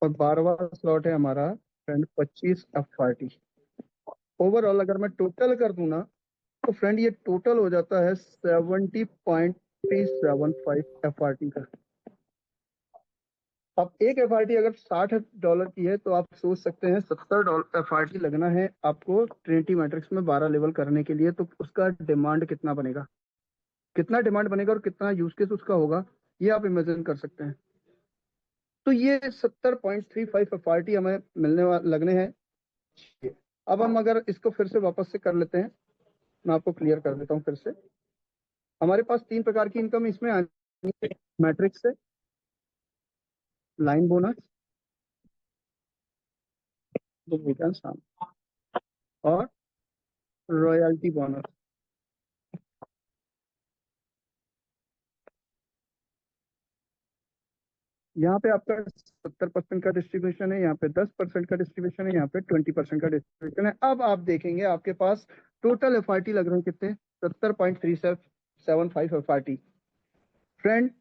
और 12वां स्लॉट है हमारा फ्रेंड 25 FRT। ओवरऑल अगर मैं टोटल कर दूं ना, तो फ्रेंड ये टोटल हो जाता है 70.375 FRT का। अब एक FRT अगर $60 की है, तो आप सोच सकते हैं $70 FRT लगना है आपको ट्रिनिटी मैट्रिक्स में 12 लेवल करने के लिए। तो उसका डिमांड कितना बनेगा, कितना डिमांड बनेगा और कितना यूज केस उसका होगा, ये आप इमेजिन कर सकते हैं। तो ये 70.35 FRT हमें लगने हैं। अब हम अगर इसको फिर से वापस से कर लेते हैं, मैं आपको क्लियर कर देता हूँ फिर से। हमारे पास तीन प्रकार की इनकम इसमें आनी है, मैट्रिक्स से, लाइन बोनस, जो रिटर्न और रॉयल्टी बोनस। यहाँ पे आपका 70% का डिस्ट्रीब्यूशन है, यहाँ पे 10% का डिस्ट्रीब्यूशन है, यहाँ पे 20% का डिस्ट्रीब्यूशन है। अब आप देखेंगे आपके पास टोटल FRT लग रहे हैं कितने, 70.375 FRT। फ्रेंड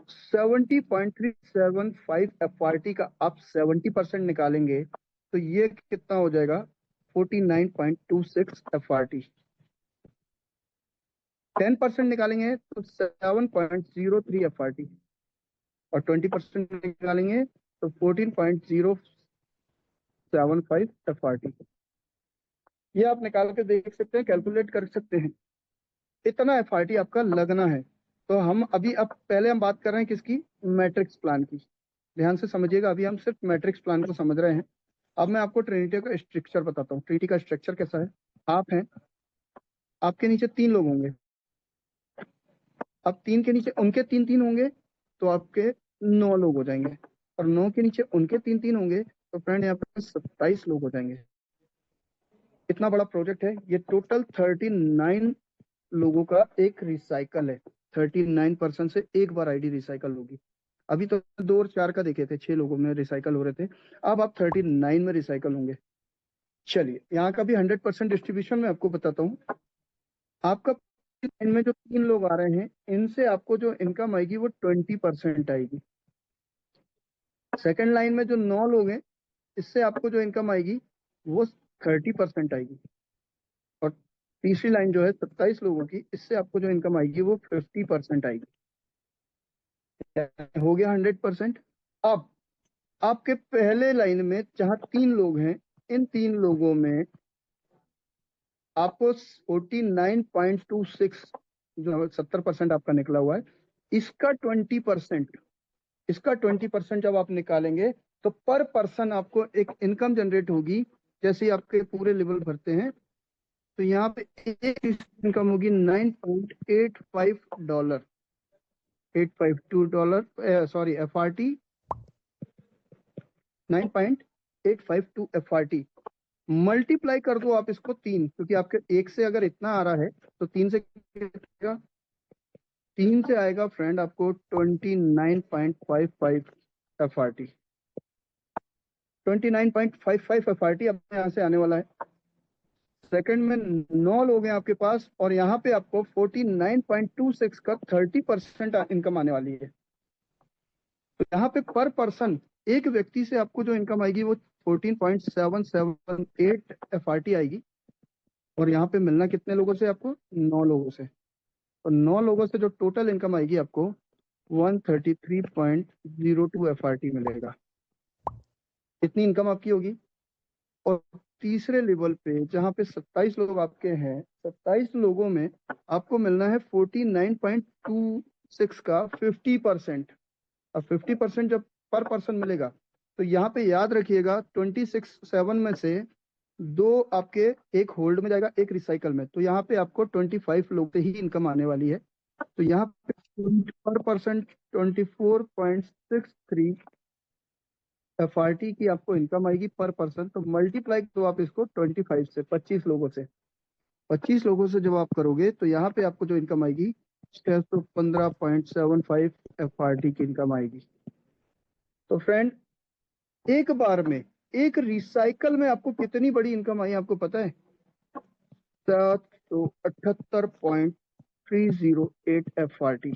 70.375 FRT का आप 70% निकालेंगे, तो ये कितना हो जाएगा, 49.26 FRT। 10% निकालेंगे तो 7.03 FRT, और 20% निकालेंगे तो 14.075 FRT। ये आप निकाल के देख सकते हैं, कैलकुलेट कर सकते हैं, इतना FRT आपका लगना है। तो हम अभी, अब पहले हम बात कर रहे हैं किसकी, मैट्रिक्स प्लान की। ध्यान से समझिएगा, अभी हम सिर्फ मैट्रिक्स प्लान को समझ रहे हैं। अब मैं आपको ट्रिनिटी का स्ट्रक्चर बताता हूँ। ट्रिनिटी का स्ट्रक्चर कैसा है, आप हैं, आपके नीचे तीन लोग होंगे। अब तीन के नीचे उनके तीन तीन होंगे, तो आपके 9 लोग हो जाएंगे। और 9 के नीचे उनके तीन तीन होंगे, तो फ्रेंड यहाँ पे 27 लोग हो जाएंगे। इतना बड़ा प्रोजेक्ट है ये। टोटल 39 लोगों का एक रिसाइकल है। 39% से एक बार ID रिसाइकल होगी। अभी तो 2 और 4 का देखे थे, 6 लोगों में रिसाइकल हो रहे थे। अब आप 39 में रिसाइकल होंगे। चलिए, यहाँ का भी 100% डिस्ट्रीब्यूशन में आपको बताता हूँ। आपका इनमें जो 3 लोग आ रहे हैं, इनसे आपको जो इनकम आएगी वो 20% आएगी। सेकंड लाइन में जो 9 लोग हैं, इससे आपको जो इनकम आएगी वो 30% आएगी। और तीसरी लाइन जो है 27 लोगों की, इससे आपको जो इनकम आएगी वो 50% आएगी। हो गया 100%। अब आपके पहले लाइन में जहां 3 लोग हैं, इन 3 लोगों में आपको 49.26, जो 70% आपका निकला हुआ है, इसका 20%, इसका 20% जब आप निकालेंगे तो पर पर्सन आपको एक इनकम जनरेट होगी। जैसे ही आपके पूरे लेवल भरते हैं तो यहाँ पे एक इनकम होगी $9.85, $852, सॉरी FRT, 9.852 FRT। मल्टीप्लाई कर दो आप इसको 3, क्योंकि आपके एक से अगर इतना आ रहा है तो 3 से कितना, 3 से आएगा फ्रेंड आपको 29.55 FRT। 29.55 FRT अब यहाँ से आने वाला है। सेकंड में 9 लोग हैं आपके पास और यहाँ पे आपको 49.26 का 30% इनकम आने वाली है। तो यहाँ पे पर पर्सन एक व्यक्ति से आपको जो इनकम आएगी वो 14.778 FRT आएगी। और यहाँ पे मिलना कितने लोगों से आपको, 9 लोगों से। और 9 लोगों से जो टोटल इनकम आएगी आपको 133.02 FRT मिलेगा। इतनी इनकम आपकी होगी। और तीसरे लेवल पे जहाँ पे 27 लोग आपके हैं, 27 लोगों में आपको मिलना है 49.26 का 50%। अब 50% जब पर पर्सन मिलेगा तो यहाँ पे याद रखिएगा 26/7 में से 2 आपके एक होल्ड में जाएगा, एक रिसाइकल में। तो यहाँ पे आपको 25 लोग से ही इनकम आने वाली है। तो यहाँ पे पर पर्सन 24.63 FRT की आपको इनकम आएगी पर पर्सन। तो मल्टीप्लाई तो आप इसको 25 से, 25 लोगों से, 25 लोगों से जब आप करोगे तो यहाँ पे आपको जो इनकम आएगी 615.75 FRT की इनकम आएगी। तो फ्रेंड एक बार में एक रिसाइकल में आपको कितनी बड़ी इनकम आई आपको पता है? 778.308 FRT।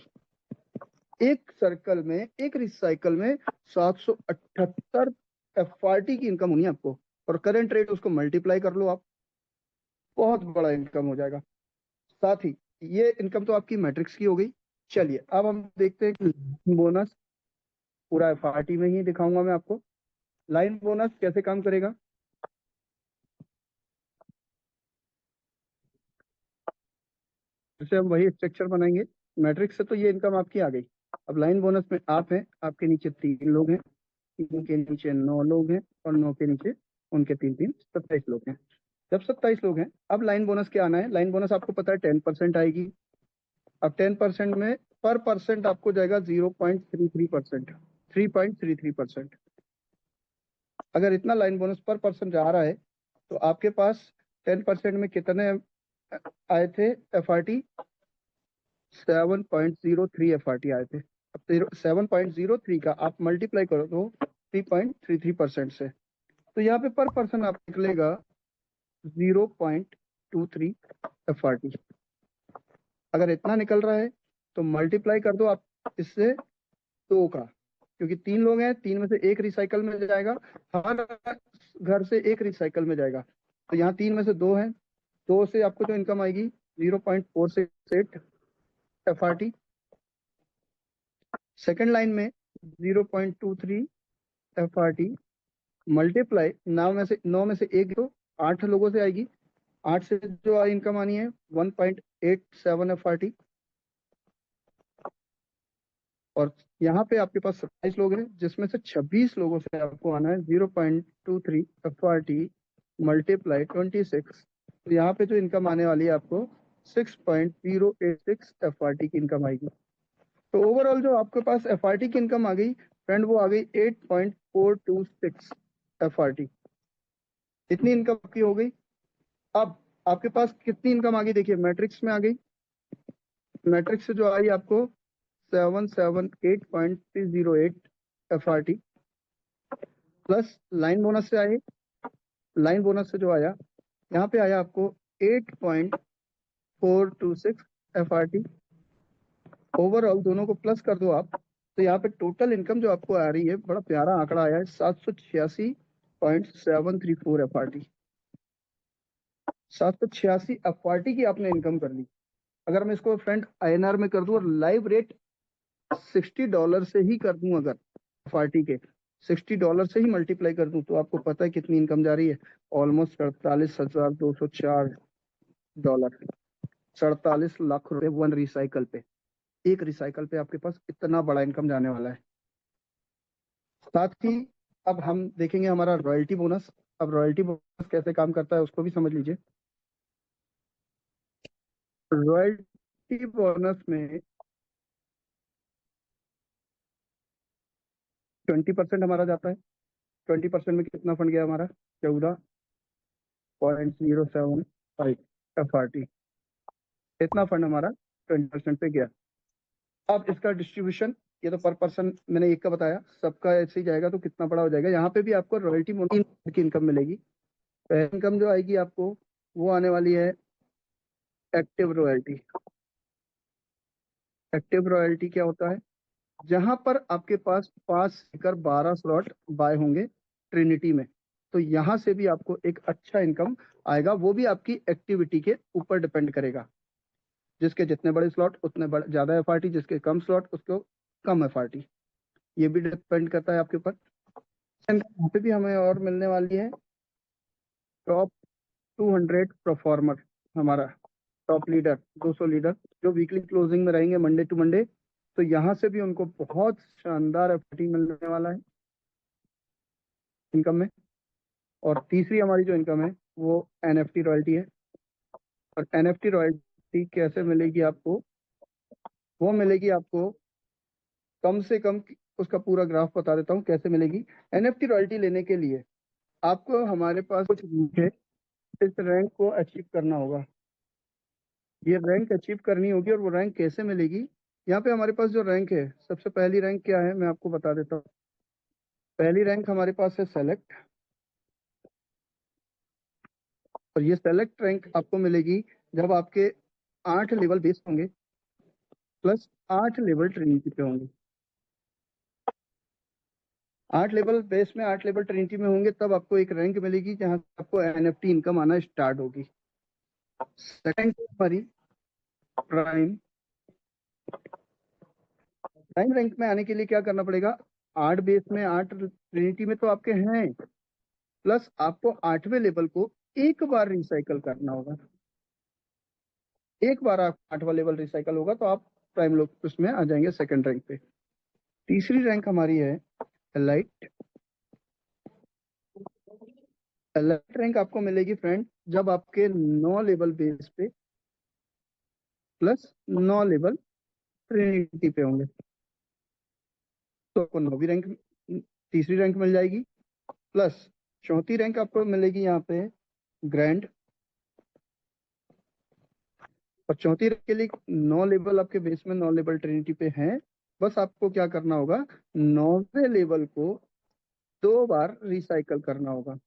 एक सर्कल में, एक रिसाइकल में 778 FRT की इनकम होनी है आपको। और करंट रेट उसको मल्टीप्लाई कर लो आप, बहुत बड़ा इनकम हो जाएगा। साथ ही ये इनकम तो आपकी मैट्रिक्स की हो गई। चलिए अब हम देखते हैं कि बोनस पूरा FRT में ही दिखाऊंगा मैं आपको। लाइन बोनस कैसे काम करेगा। जैसे हम वही स्ट्रक्चर बनाएंगे, मैट्रिक्स से तो ये इनकम आपकी आ गई। अब लाइन बोनस में आप हैं, आपके नीचे 3 लोग हैं, 3 के नीचे 9 लोग हैं और 9 के नीचे उनके 3 27 लोग हैं। जब 27 लोग हैं अब लाइन बोनस क्या आना है। लाइन बोनस आपको पता है 10% आएगी। अब 10% में पर परसेंट आपको जाएगा 0.33%, 3.33%। अगर इतना लाइन बोनस पर पर्सन जा रहा है तो आपके पास 10% में कितने आए थे FRT? 7.03 FRT आए थे। अब 7.03 का आप मल्टीप्लाई करो तो 3.33% से, तो यहाँ पे पर पर्सन आप निकलेगा 0.23 FRT। अगर इतना निकल रहा है तो मल्टीप्लाई कर दो आप इससे 2 का, क्योंकि 3 लोग हैं, 3 में से एक रिसाइकल में जाएगा, हर घर से एक रिसाइकल में जाएगा। तो यहाँ 3 में से 2 हैं, 2 से आपको जो इनकम आएगी 0.468 FRT। सेकेंड लाइन में 0.23 FRT मल्टीप्लाई 9 में से एक तो 8 लोगों से आएगी। 8 से जो इनकम आनी है 1.87 FRT। और यहाँ पे आपके पास 27 लोग हैं जिसमें से 26 लोगों से आपको आना है 0.23 FRT मल्टीप्लाई 26। तो यहाँ पे जो इनकम आने वाली है आपको 6.086 FRT की इनकम आएगी। तो ओवरऑल जो आपके पास FRT की इनकम आ गई फ्रेंड, वो आ गई 8.426 FRT। इतनी इनकम की हो गई। अब आपके पास कितनी इनकम आ गई देखिए, मैट्रिक्स में आ गई। मैट्रिक्स से जो आई आपको 778.308 FRT प्लस लाइन बोनस से आए। लाइन बोनस से जो आया यहाँ पे आया आपको 8.426 FRT। ओवरऑल दोनों को प्लस कर दो आप तो यहाँ पे टोटल इनकम जो आपको आ रही है, बड़ा प्यारा आंकड़ा आया है, 786.734 FRT। 786 FRT की आपने इनकम कर ली। अगर मैं इसको फ्रेंड INR में कर दूं और लाइव रेट $60 से ही कर दूं, अगर FRT के $60 से ही मल्टीप्लाई कर दूं, तो आपको पता है कितनी इनकम जा रही है, ऑलमोस्ट $48,204, 47 लाख रुपए वन रिसाइकल पे। एक रिसाइकल पे आपके पास इतना बड़ा इनकम जाने वाला है। साथ ही अब हम देखेंगे हमारा रॉयल्टी बोनस। अब रॉयल्टी बोनस कैसे काम करता है उसको भी समझ लीजिए। रॉयल्टी बोनस में 20% हमारा जाता है। 20% में कितना फंड गया हमारा? 14.075 FRT। इतना फंड हमारा 20% पे गया। अब इसका डिस्ट्रीब्यूशन, ये तो पर पर्सन मैंने एक का बताया, सबका ऐसे ही जाएगा तो कितना बड़ा हो जाएगा। यहाँ पे भी आपको रॉयल्टी की इनकम मिलेगी। पहली इनकम जो आएगी आपको वो आने वाली है एक्टिव रॉयल्टी। एक्टिव रॉयल्टी क्या होता है? जहां पर आपके पास 5 से 12 स्लॉट बाय होंगे ट्रिनिटी में, तो यहां से भी आपको एक अच्छा इनकम आएगा। वो भी आपकी एक्टिविटी के ऊपर डिपेंड करेगा। जिसके जितने बड़े स्लॉट उतने ज्यादा एफआरटी, जिसके कम स्लॉट उसको कम एफआरटी। ये भी डिपेंड करता है आपके ऊपर। यहाँ पे भी हमें और मिलने वाली है टॉप 200 परफॉर्मर। हमारा टॉप लीडर, 200 लीडर जो वीकली क्लोजिंग में रहेंगे मंडे टू मंडे, तो यहाँ से भी उनको बहुत शानदार एफआरटी मिलने वाला है इनकम में। और तीसरी हमारी जो इनकम है वो एनएफटी रॉयल्टी है। और एनएफटी रॉयल्टी कैसे मिलेगी आपको? वो मिलेगी आपको कम से कम, उसका पूरा ग्राफ बता देता हूँ कैसे मिलेगी। एनएफटी रॉयल्टी लेने के लिए आपको हमारे पास कुछ रैंक है, इस रैंक को अचीव करना होगा। ये रैंक अचीव करनी होगी। और वो रैंक कैसे मिलेगी? यहाँ पे हमारे पास जो रैंक है, सबसे पहली रैंक क्या है मैं आपको बता देता हूँ। पहली रैंक हमारे पास है सेलेक्ट। और ये सेलेक्ट रैंक आपको मिलेगी जब आपके 8 लेवल बेस होंगे प्लस 8 लेवल ट्रिनिटी पे होंगे। 8 लेवल बेस में 8 लेवल ट्रिनिटी में होंगे तब आपको एक रैंक मिलेगी जहां से आपको एनएफटी इनकम आना स्टार्ट होगी। सेकंड हमारी प्राइम। प्राइम रैंक में आने के लिए क्या करना पड़ेगा? 8 बेस में 8 ट्रिनिटी में तो आपके हैं, प्लस आपको 8वें लेवल को एक बार रिसाइकल करना होगा। एक बार आप 8वां लेवल रिसाइकल होगा तो आप प्राइम लोग उसमें आ जाएंगे सेकंड रैंक पे। तीसरी रैंक हमारी है एलाइट। एलाइट रैंक आपको मिलेगी फ्रेंड जब आपके 9 लेवल बेस पे प्लस 9 लेवल ट्रिनिटी पे होंगे, तो आपको 9वीं रैंक, तीसरी रैंक मिल जाएगी। प्लस चौथी रैंक आपको मिलेगी यहाँ पे ग्रैंड। और चौथी रैंक के लिए 9 लेवल आपके बेस में 9 लेवल ट्रिनिटी पे हैं। बस आपको क्या करना होगा? 9वें लेवल को 2 बार रिसाइकल करना होगा।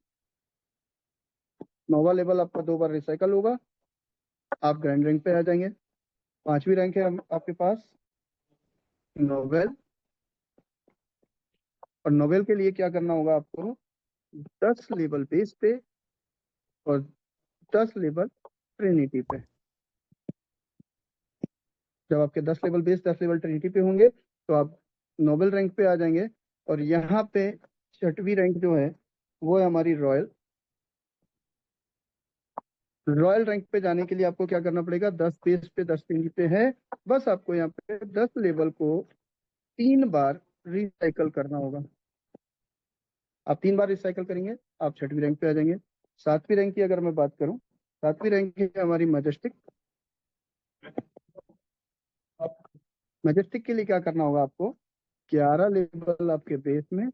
9वां लेवल आपका 2 बार रिसाइकल होगा, आप ग्रैंड रैंक पे आ जाएंगे। पांचवी रैंक है आपके पास नोवेल। और नोवेल के लिए क्या करना होगा आपको? 10 लेवल बेस पे और 10 लेवल ट्रिनिटी पे। जब आपके 10 लेवल बेस 10 लेवल ट्रिनिटी पे होंगे तो आप नोबेल रैंक पे आ जाएंगे। और यहाँ पे छठवीं रैंक जो है वो है हमारी रॉयल। रॉयल रैंक पे जाने के लिए आपको क्या करना पड़ेगा? 10 बेस पे 10 ट्रिनिटी पे है, बस आपको यहाँ पे 10 लेवल को 3 बार रिसाइकल करना होगा। आप 3 बार रिसाइकल करेंगे, आप छठवीं रैंक पे आ जाएंगे। सातवीं रैंक की अगर मैं बात करूं, सातवीं रैंक है हमारी मैजेस्टिक। मैजेस्टिक के लिए क्या करना होगा आपको? 11 लेवल आपके बेस में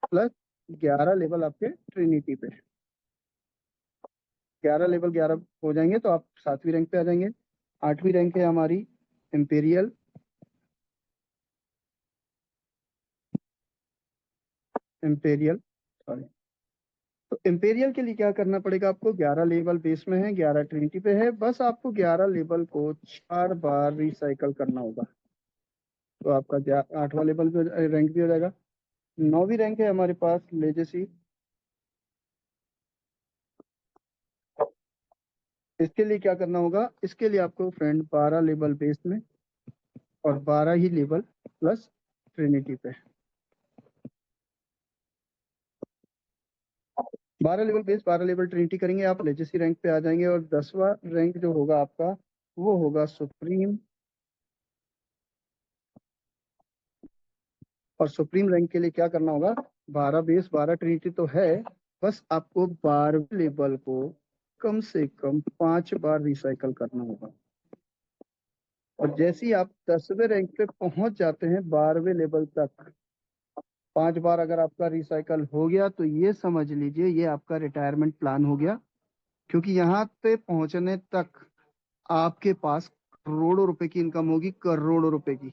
प्लस 11 लेवल आपके ट्रिनिटी पे। 11 लेवल 11 हो जाएंगे तो आप सातवीं रैंक पे आ जाएंगे। आठवीं रैंक है हमारी इंपेरियल। Imperial, sorry. तो इंपेरियल के लिए क्या करना पड़ेगा आपको? 11 लेवल बेस में है, 11 ट्रिनिटी पे है, बस आपको 11 लेवल को 4 बार रिसाइकल करना होगा तो आपका 8वां लेवल भी रैंक भी हो जाएगा। नौवीं रैंक है हमारे पास लेजेसी। इसके लिए क्या करना होगा? इसके लिए आपको फ्रेंड 12 लेवल बेस में और 12 ही लेवल प्लस ट्रिनिटी पे। 12 लेवल बेस 12 लेवल ट्रिनिटी करेंगे, आप लेजेसी रैंक पे आ जाएंगे। और 10वां रैंक जो होगा आपका वो होगा सुप्रीम। और सुप्रीम रैंक के लिए क्या करना होगा, 12 बेस 12 ट्रिनिटी तो है, बस आपको 12वें लेवल को कम से कम 5 बार रिसाइकल करना होगा। और जैसे ही आप 10वें रैंक पे पहुंच जाते हैं 12वें लेवल तक, 5 बार अगर आपका रिसाइकल हो गया तो ये समझ लीजिए ये आपका रिटायरमेंट प्लान हो गया। क्योंकि यहाँ पे पहुंचने तक आपके पास करोड़ों रुपए की इनकम होगी, करोड़ों रुपए की।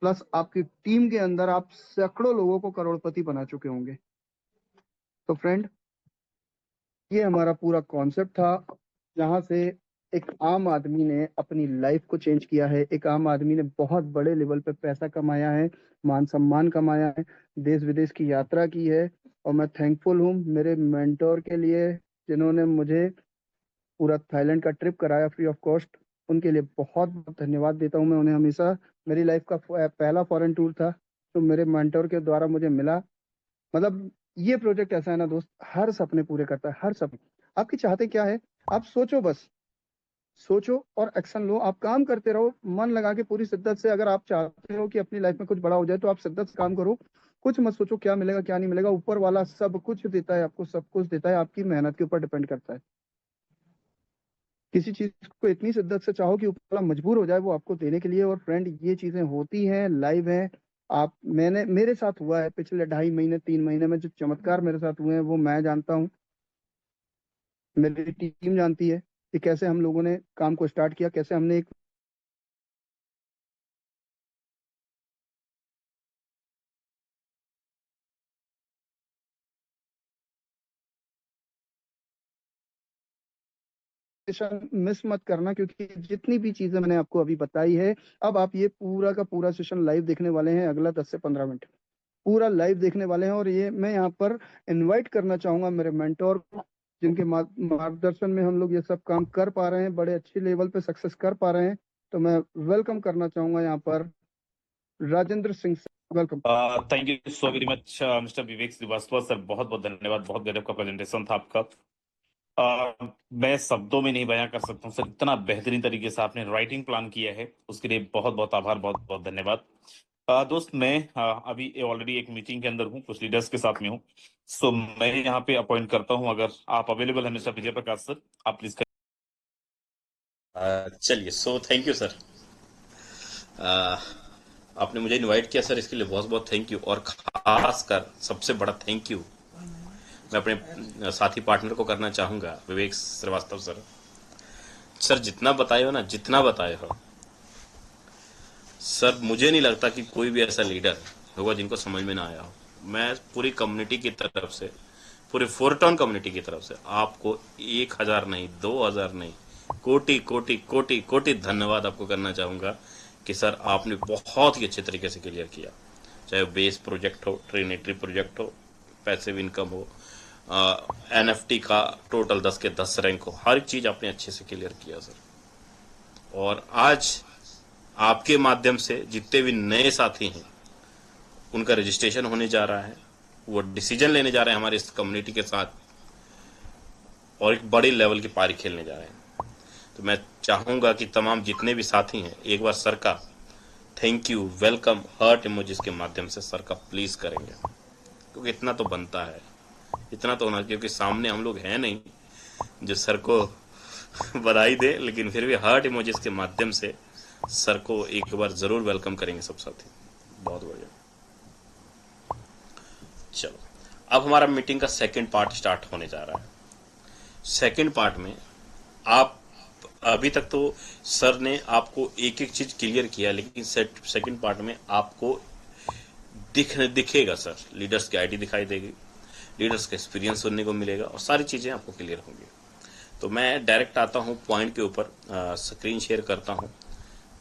प्लस आपकी टीम के अंदर आप सैकड़ों लोगों को करोड़पति बना चुके होंगे। तो फ्रेंड, ये हमारा पूरा कॉन्सेप्ट था, जहां से एक आम आदमी ने अपनी लाइफ को चेंज किया है, एक आम आदमी ने बहुत बड़े लेवल पे पैसा कमाया है, मान सम्मान कमाया है, देश विदेश की यात्रा की है। और मैं थैंकफुल हूँ मेरे मेंटोर के लिए, जिन्होंने मुझे पूरा थाईलैंड का ट्रिप कराया फ्री ऑफ कॉस्ट। उनके लिए बहुत बहुत धन्यवाद देता हूँ मैं उन्हें हमेशा। मेरी लाइफ का पहला फॉरेन टूर था, तो मेरे मेंटोर के द्वारा मुझे मिला। मतलब ये प्रोजेक्ट ऐसा है ना दोस्त, हर सपने पूरे करता है, हर सपने। आपकी चाहते क्या है, आप सोचो, बस सोचो और एक्शन लो। आप काम करते रहो मन लगा के पूरी शिद्दत से। अगर आप चाहते हो कि अपनी लाइफ में कुछ बड़ा हो जाए तो आप शिद्दत से काम करो। कुछ मत सोचो क्या मिलेगा क्या नहीं मिलेगा, ऊपर वाला सब कुछ देता है आपको, सब कुछ देता है, आपकी मेहनत के ऊपर डिपेंड करता है। किसी चीज को इतनी शिद्दत से चाहो कि ऊपर वाला मजबूर हो जाए वो आपको देने के लिए। और फ्रेंड, ये चीजें होती हैं, लाइव हैं। आप मैंने मेरे साथ हुआ है पिछले 2.5 महीने 3 महीने में, जो चमत्कार मेरे साथ हुए हैं वो मैं जानता हूँ, मेरी टीम जानती है कि कैसे हम लोगों ने काम को स्टार्ट किया, कैसे हमने एक सेशन मिस मत करना, क्योंकि जितनी भी चीजें मैंने आपको अभी बताई है, अब आप ये पूरा का पूरा सेशन लाइव देखने वाले हैं। अगला 10 से 15 मिनट पूरा लाइव देखने वाले हैं। और ये मैं यहाँ पर इनवाइट करना चाहूंगा मेरे मेंटोर को, जिनके मार्गदर्शन में हम लोग ये सब काम कर पा रहे हैं, बड़े अच्छे लेवल पे सक्सेस कर पा रहे हैं। तो मैं वेलकम करना चाहूंगा यहाँ पर राजेंद्र सिंह से। Welcome. Thank you so very much mister Vivek Srivastava sir, बहुत बहुत धन्यवाद। बहुत गजब का प्रेजेंटेशन था आपका। मैं शब्दों में नहीं बयां कर सकता हूँ सर, इतना बेहतरीन तरीके से आपने राइटिंग प्लान किया है, उसके लिए बहुत बहुत आभार, बहुत बहुत धन्यवाद। दोस्त, मैं अभी ऑलरेडी एक मीटिंग के अंदर हूँ, कुछ लीडर्स के साथ में हूँ। सो मैं यहाँ पे अपॉइंट करता हूँ, अगर आप अवेलेबल है मिस्टर विजय प्रकाश सर, आप प्लीज। चलिए, सो थैंक यू सर। आपने मुझे इनवाइट किया सर, इसके लिए बहुत बहुत थैंक यू। और खासकर सबसे बड़ा थैंक यू मैं अपने साथी पार्टनर को करना चाहूंगा, विवेक श्रीवास्तव सर। सर जितना बताए हो ना, जितना बताए हो सर, मुझे नहीं लगता कि कोई भी ऐसा लीडर होगा जिनको समझ में ना आया हो। मैं पूरी कम्युनिटी की तरफ से, पूरे फोरटाउन कम्युनिटी की तरफ से आपको 1000 नहीं, 2000 नहीं, कोटि कोटि कोटि कोटि धन्यवाद आपको करना चाहूंगा कि सर आपने बहुत ही अच्छे तरीके से क्लियर किया। चाहे वो बेस प्रोजेक्ट हो, ट्रिनिटी प्रोजेक्ट हो, पैसिव इनकम हो, एनएफटी का टोटल 10 के 10 रैंक हो, हर चीज आपने अच्छे से क्लियर किया सर। और आज आपके माध्यम से जितने भी नए साथी हैं उनका रजिस्ट्रेशन होने जा रहा है, वो डिसीजन लेने जा रहे हैं हमारे इस कम्युनिटी के साथ, और एक बड़े लेवल की पारी खेलने जा रहे हैं। तो मैं चाहूंगा कि तमाम जितने भी साथी हैं एक बार सर का thank you, welcome, heart emojis के माध्यम से सर का प्लीज करेंगे, क्योंकि इतना तो बनता है, इतना तो होना, क्योंकि सामने हम लोग हैं नहीं जो सर को बधाई दे, लेकिन फिर भी हार्ट इमोजीज के माध्यम से सर को एक बार जरूर वेलकम करेंगे सब साथी। बहुत बढ़िया। चलो, अब हमारा मीटिंग का सेकंड पार्ट स्टार्ट होने जा रहा है। सेकंड पार्ट में आप, अभी तक तो सर ने आपको एक एक चीज क्लियर किया, लेकिन सेकंड पार्ट में आपको दिखेगा सर, लीडर्स की आईडी दिखाई देगी, लीडर्स का एक्सपीरियंस सुनने को मिलेगा, और सारी चीजें आपको क्लियर होंगी। तो मैं डायरेक्ट आता हूं पॉइंट के ऊपर, स्क्रीन शेयर करता हूं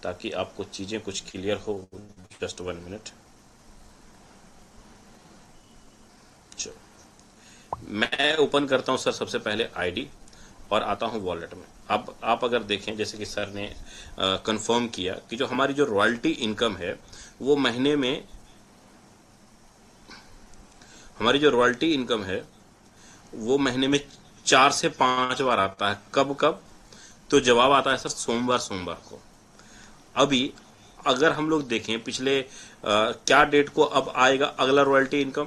ताकि आपको चीजें कुछ क्लियर हो। Just 1 minute. चलो, मैं ओपन करता हूं सर सबसे पहले आईडी, और आता हूं वॉलेट में। अब आप अगर देखें, जैसे कि सर ने कंफर्म किया कि जो हमारी जो रॉयल्टी इनकम है वो महीने में, हमारी जो रॉयल्टी इनकम है वो महीने में 4 से 5 बार आता है। कब कब? तो जवाब आता है सर सोमवार को। अभी अगर हम लोग देखें पिछले क्या डेट को अब आएगा अगला रॉयल्टी इनकम,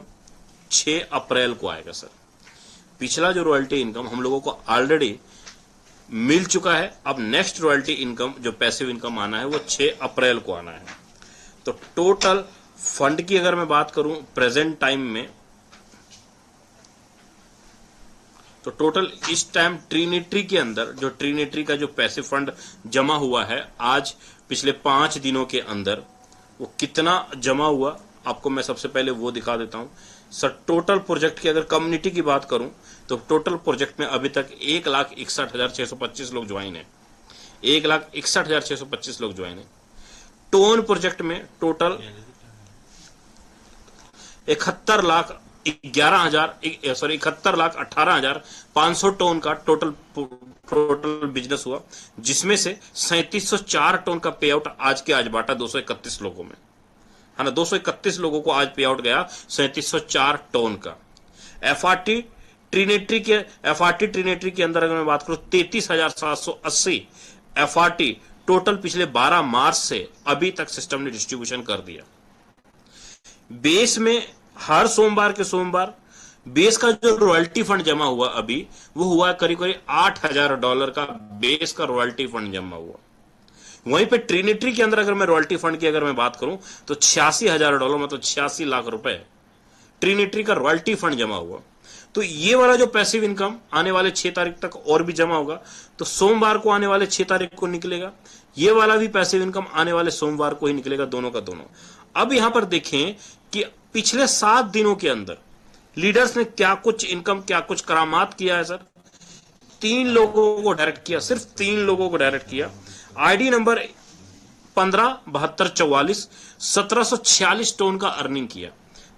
6 अप्रैल को आएगा सर। पिछला जो रॉयल्टी इनकम हम लोगों को ऑलरेडी मिल चुका है। अब नेक्स्ट रॉयल्टी इनकम जो पैसिव इनकम आना है वो 6 अप्रैल को आना है। तो टोटल फंड की अगर मैं बात करूं प्रेजेंट टाइम में, तो टोटल इस टाइम ट्रिनिटी के अंदर जो ट्रिनिटी का जो पैसिव फंड जमा हुआ है आज पिछले 5 दिनों के अंदर, वो कितना जमा हुआ आपको मैं सबसे पहले वो दिखा देता हूं सर। टोटल प्रोजेक्ट की अगर कम्युनिटी की बात करूं तो टोटल प्रोजेक्ट में अभी तक 1,61,625 लोग ज्वाइन है। 1,61,625 लोग ज्वाइन है। टोन प्रोजेक्ट में टोटल 71,18,500 टोन का टोटल बिजनेस हुआ, जिसमें से 3704 टोन का पे आउट आज के आज बांटा 231 लोगों में, है ना। 231 लोगों को आज पे आउट गया 3704 टोन का। एफआरटी ट्रिनिटी के अंदर अगर मैं बात करूं 33,780 एफआरटी टोटल पिछले 12 मार्च से अभी तक सिस्टम ने डिस्ट्रीब्यूशन कर दिया। बेस में हर सोमवार के सोमवार बेस का जो रॉयल्टी फंड जमा हुआ अभी वो हुआ करीब करीब $8,000 का बेस का रॉयल्टी फंड जमा हुआ। वहीं पे ट्रिनिटी के अंदर अगर मैं रॉयल्टी फंड की अगर मैं बात करूं तो $86,000 मतलब 86 लाख रुपए ट्रिनिटी का रॉयल्टी फंड जमा हुआ। तो ये वाला जो पैसिव इनकम आने वाले 6 तारीख तक और भी जमा होगा, तो सोमवार को आने वाले 6 तारीख को निकलेगा। ये वाला भी पैसिव इनकम आने वाले सोमवार को ही निकलेगा, दोनों का दोनों। अब यहां पर देखें कि पिछले 7 दिनों के अंदर लीडर्स ने क्या कुछ इनकम, क्या कुछ करामात किया है सर। 3 लोगों को डायरेक्ट किया, सिर्फ 3 लोगों को डायरेक्ट किया। आईडी नंबर 157244 1746 टोन का अर्निंग किया।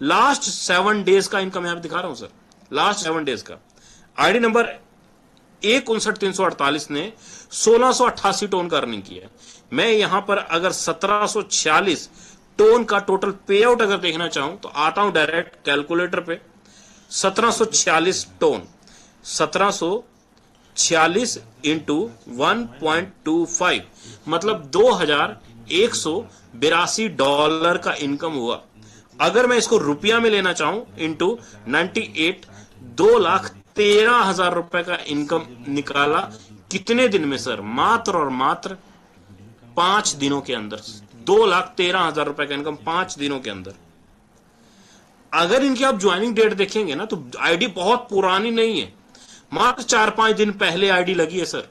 लास्ट 7 डेज का इनकम यहां पे दिखा रहा हूं सर, लास्ट 7 डेज का। आईडी नंबर 159,348 ने 1688 टोन का अर्निंग किया। मैं यहां पर अगर 1746 टोन का टोटल पे आउट अगर देखना चाहूं तो आता हूं डायरेक्ट कैलकुलेटर पे। 1746 टोन, 1746 इंटू 1.25 मतलब $2,182 का इनकम हुआ। अगर मैं इसको रुपया में लेना चाहूं इंटू 98, 2,13,000 रुपए का इनकम निकाला। कितने दिन में सर? मात्र और मात्र 5 दिनों के अंदर 2,13,000 रुपए का इनकम 5 दिनों के अंदर। अगर इनकी आप ज्वाइनिंग डेट देखेंगे ना तो आईडी बहुत पुरानी नहीं है, मात्र 4-5 दिन पहले आईडी लगी है सर।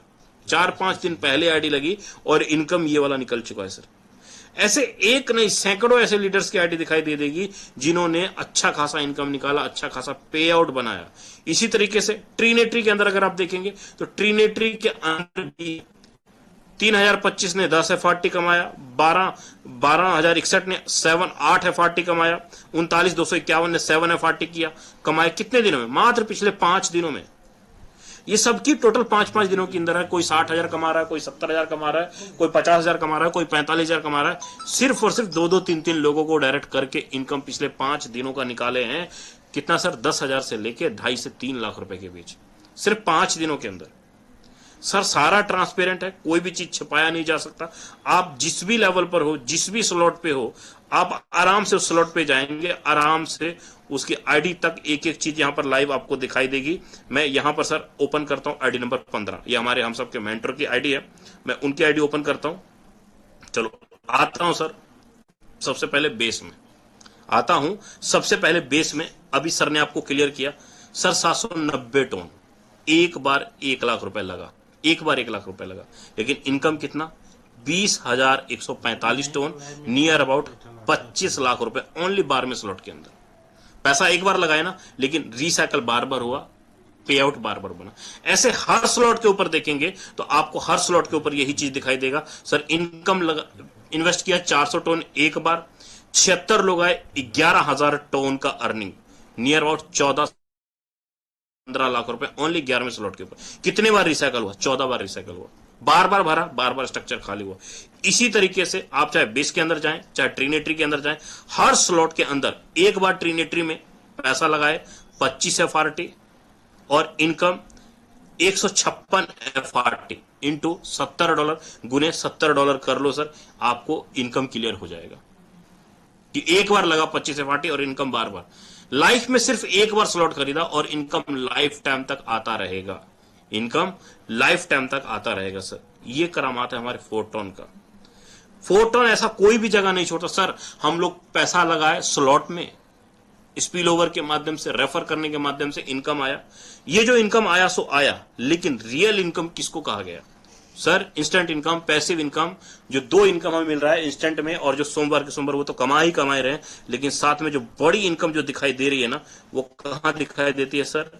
4-5 दिन पहले आईडी लगी और इनकम ये वाला निकल चुका है सर। ऐसे एक नहीं सैकड़ों ऐसे लीडर्स की आईडी दिखाई दे देगी जिन्होंने अच्छा खासा इनकम निकाला, अच्छा खासा पे आउट बनाया। इसी तरीके से ट्रिनिटी के अंदर अगर आप देखेंगे तो ट्रिनिटी के अंदर भी 3,025 ने 10 एफआरटी कमाया, 12,061 ने 8 एफआरटी कमाया, 39,251 ने 7 एफआरटी किया कमाया। कितने दिनों में? मात्र पिछले 5 दिनों में। ये सबकी टोटल 5-5 दिनों के अंदर है। कोई 60,000 कमा रहा है, कोई 70,000 कमा रहा है, कोई 50,000 कमा रहा है, कोई 45,000 कमा रहा है। सिर्फ और सिर्फ 2-2, 3-3 लोगों को डायरेक्ट करके इनकम पिछले 5 दिनों का निकाले हैं। कितना सर? 10,000 से लेके 2.5 से 3 लाख रुपए के बीच, सिर्फ 5 दिनों के अंदर। सर सारा ट्रांसपेरेंट है, कोई भी चीज छिपाया नहीं जा सकता। आप जिस भी लेवल पर हो, जिस भी स्लॉट पे हो, आप आराम से उस स्लॉट पे जाएंगे, आराम से उसकी आईडी तक एक एक चीज यहां पर लाइव आपको दिखाई देगी। मैं यहां पर सर ओपन करता हूं आईडी नंबर 15, ये हमारे हम सबके मेंटर की आईडी है। मैं उनकी आईडी ओपन करता हूं। चलो आता हूं सर, सबसे पहले बेस में आता हूं। सबसे पहले बेस में अभी सर ने आपको क्लियर किया सर 790 टोन, एक बार 1 लाख रुपए लगा, एक बार 1 लाख रुपए लगा। लेकिन इनकम कितना? 20,145 टोन, नियर अबाउट 25 लाख रुपए ओनली 12वें स्लॉट के अंदर। पैसा एक बार लगाए ना, लेकिन रिसाइकल बार बार हुआ, पे आउट बार बार बना। ऐसे हर स्लॉट के ऊपर देखेंगे तो आपको हर स्लॉट के ऊपर यही चीज दिखाई देगा। सर इनकम लगा, इन्वेस्ट किया 400 टोन एक बार, 76 लोग आए, 11,000 टोन का अर्निंग, नियर अबाउट 14-15 लाख रुपए ओनली 11वें स्लॉट के ऊपर। कितने बार रिसाइकल हुआ? 14 बार रिसाइकल हुआ, बार बार भरा, बार बार स्ट्रक्चर खाली हुआ। इसी तरीके से आप चाहे बेस के अंदर जाएं, चाहे ट्रिनिटी के अंदर जाएं, हर स्लॉट के अंदर एक बार ट्रिनिटी में पैसा लगाए 25 एफआरटी और इनकम 156 एफआरटी। इंटू $70 गुने $70 कर लो सर, आपको इनकम क्लियर हो जाएगा कि एक बार लगा 25 FRT और इनकम बार बार। लाइफ में सिर्फ एक बार स्लॉट खरीदा और इनकम लाइफ टाइम तक आता रहेगा, इनकम लाइफ टाइम तक आता रहेगा सर। ये करामात है हमारे फोर्टोन का। फोर्टोन ऐसा कोई भी जगह नहीं छोड़ता सर। हम लोग पैसा लगाए स्लॉट में, स्पिल ओवर के माध्यम से, रेफर करने के माध्यम से इनकम आया। ये जो इनकम आया सो आया, लेकिन रियल इनकम किसको कहा गया sir? Instant income, passive income. जो दो इनकम हमें मिल रहा है इंस्टेंट में और जो सोमवार के सोमवार, वो तो कमा रहे हैं, लेकिन साथ में जो बड़ी इनकम जो दिखाई दे रही है ना, वो कहां दिखाई देती है सर?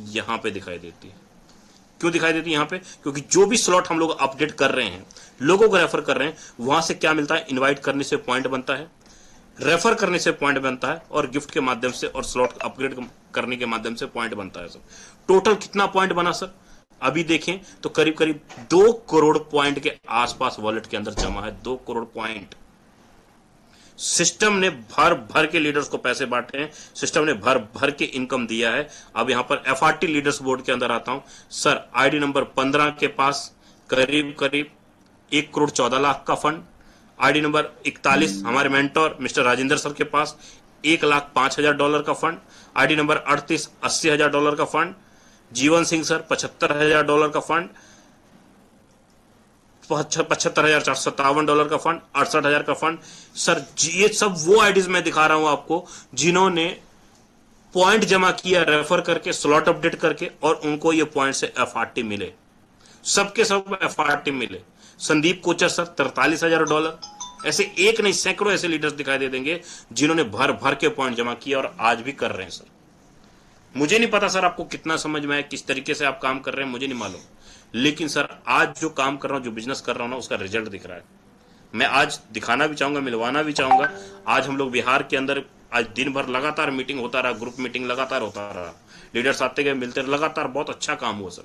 यहां पे दिखाई देती है। क्यों दिखाई देती है यहां पे? क्योंकि जो भी स्लॉट हम लोग अपडेट कर रहे हैं, लोगों को रेफर कर रहे हैं, वहां से क्या मिलता है? इनवाइट करने से पॉइंट बनता है, रेफर करने से पॉइंट बनता है, और गिफ्ट के माध्यम से और स्लॉट अपग्रेड करने के माध्यम से पॉइंट बनता है सर। टोटल कितना पॉइंट बना सर? अभी देखें तो करीब करीब 2 करोड़ पॉइंट के आसपास वॉलेट के अंदर जमा है। 2 करोड़ पॉइंट सिस्टम ने भर भर के लीडर्स को पैसे बांटे हैं, सिस्टम ने भर भर के इनकम दिया है। अब यहां पर FRT लीडर्स बोर्ड के अंदर आता हूं सर। आईडी नंबर 15 के पास करीब करीब 1 करोड़ 14 लाख का फंड। आईडी नंबर 41 हमारे मेंटोर मिस्टर राजेंद्र सर के पास $1,05,000 का फंड। आईडी नंबर 38 $80,000 का फंड। जीवन सिंह सर $75,000 का फंड। $75,457 का फंड। $68,000 का फंड सर। ये सब वो आईडीज मैं दिखा रहा हूं आपको जिन्होंने पॉइंट जमा किया रेफर करके, स्लॉट अपडेट करके, और उनको ये पॉइंट से FRT मिले। सबके सब FRT मिले। संदीप कोचर सर $43,000। ऐसे एक नहीं, सैकड़ों ऐसे लीडर्स दिखाई दे देंगे जिन्होंने भर भर के पॉइंट जमा किया और आज भी कर रहे हैं सर। मुझे नहीं पता सर आपको कितना समझ में आया, किस तरीके से आप काम कर रहे हैं, मुझे नहीं मालूम, लेकिन सर आज जो काम कर रहा हूं, जो बिजनेस कर रहा हूं ना, उसका रिजल्ट दिख रहा है। मैं आज दिखाना भी चाहूंगा, मिलवाना भी चाहूंगा। आज हम लोग बिहार के अंदर आज दिन भर लगातार मीटिंग होता रहा, ग्रुप मीटिंग लगातार होता रहा, लीडर्स आते गए, मिलते लगातार, बहुत अच्छा काम हुआ सर।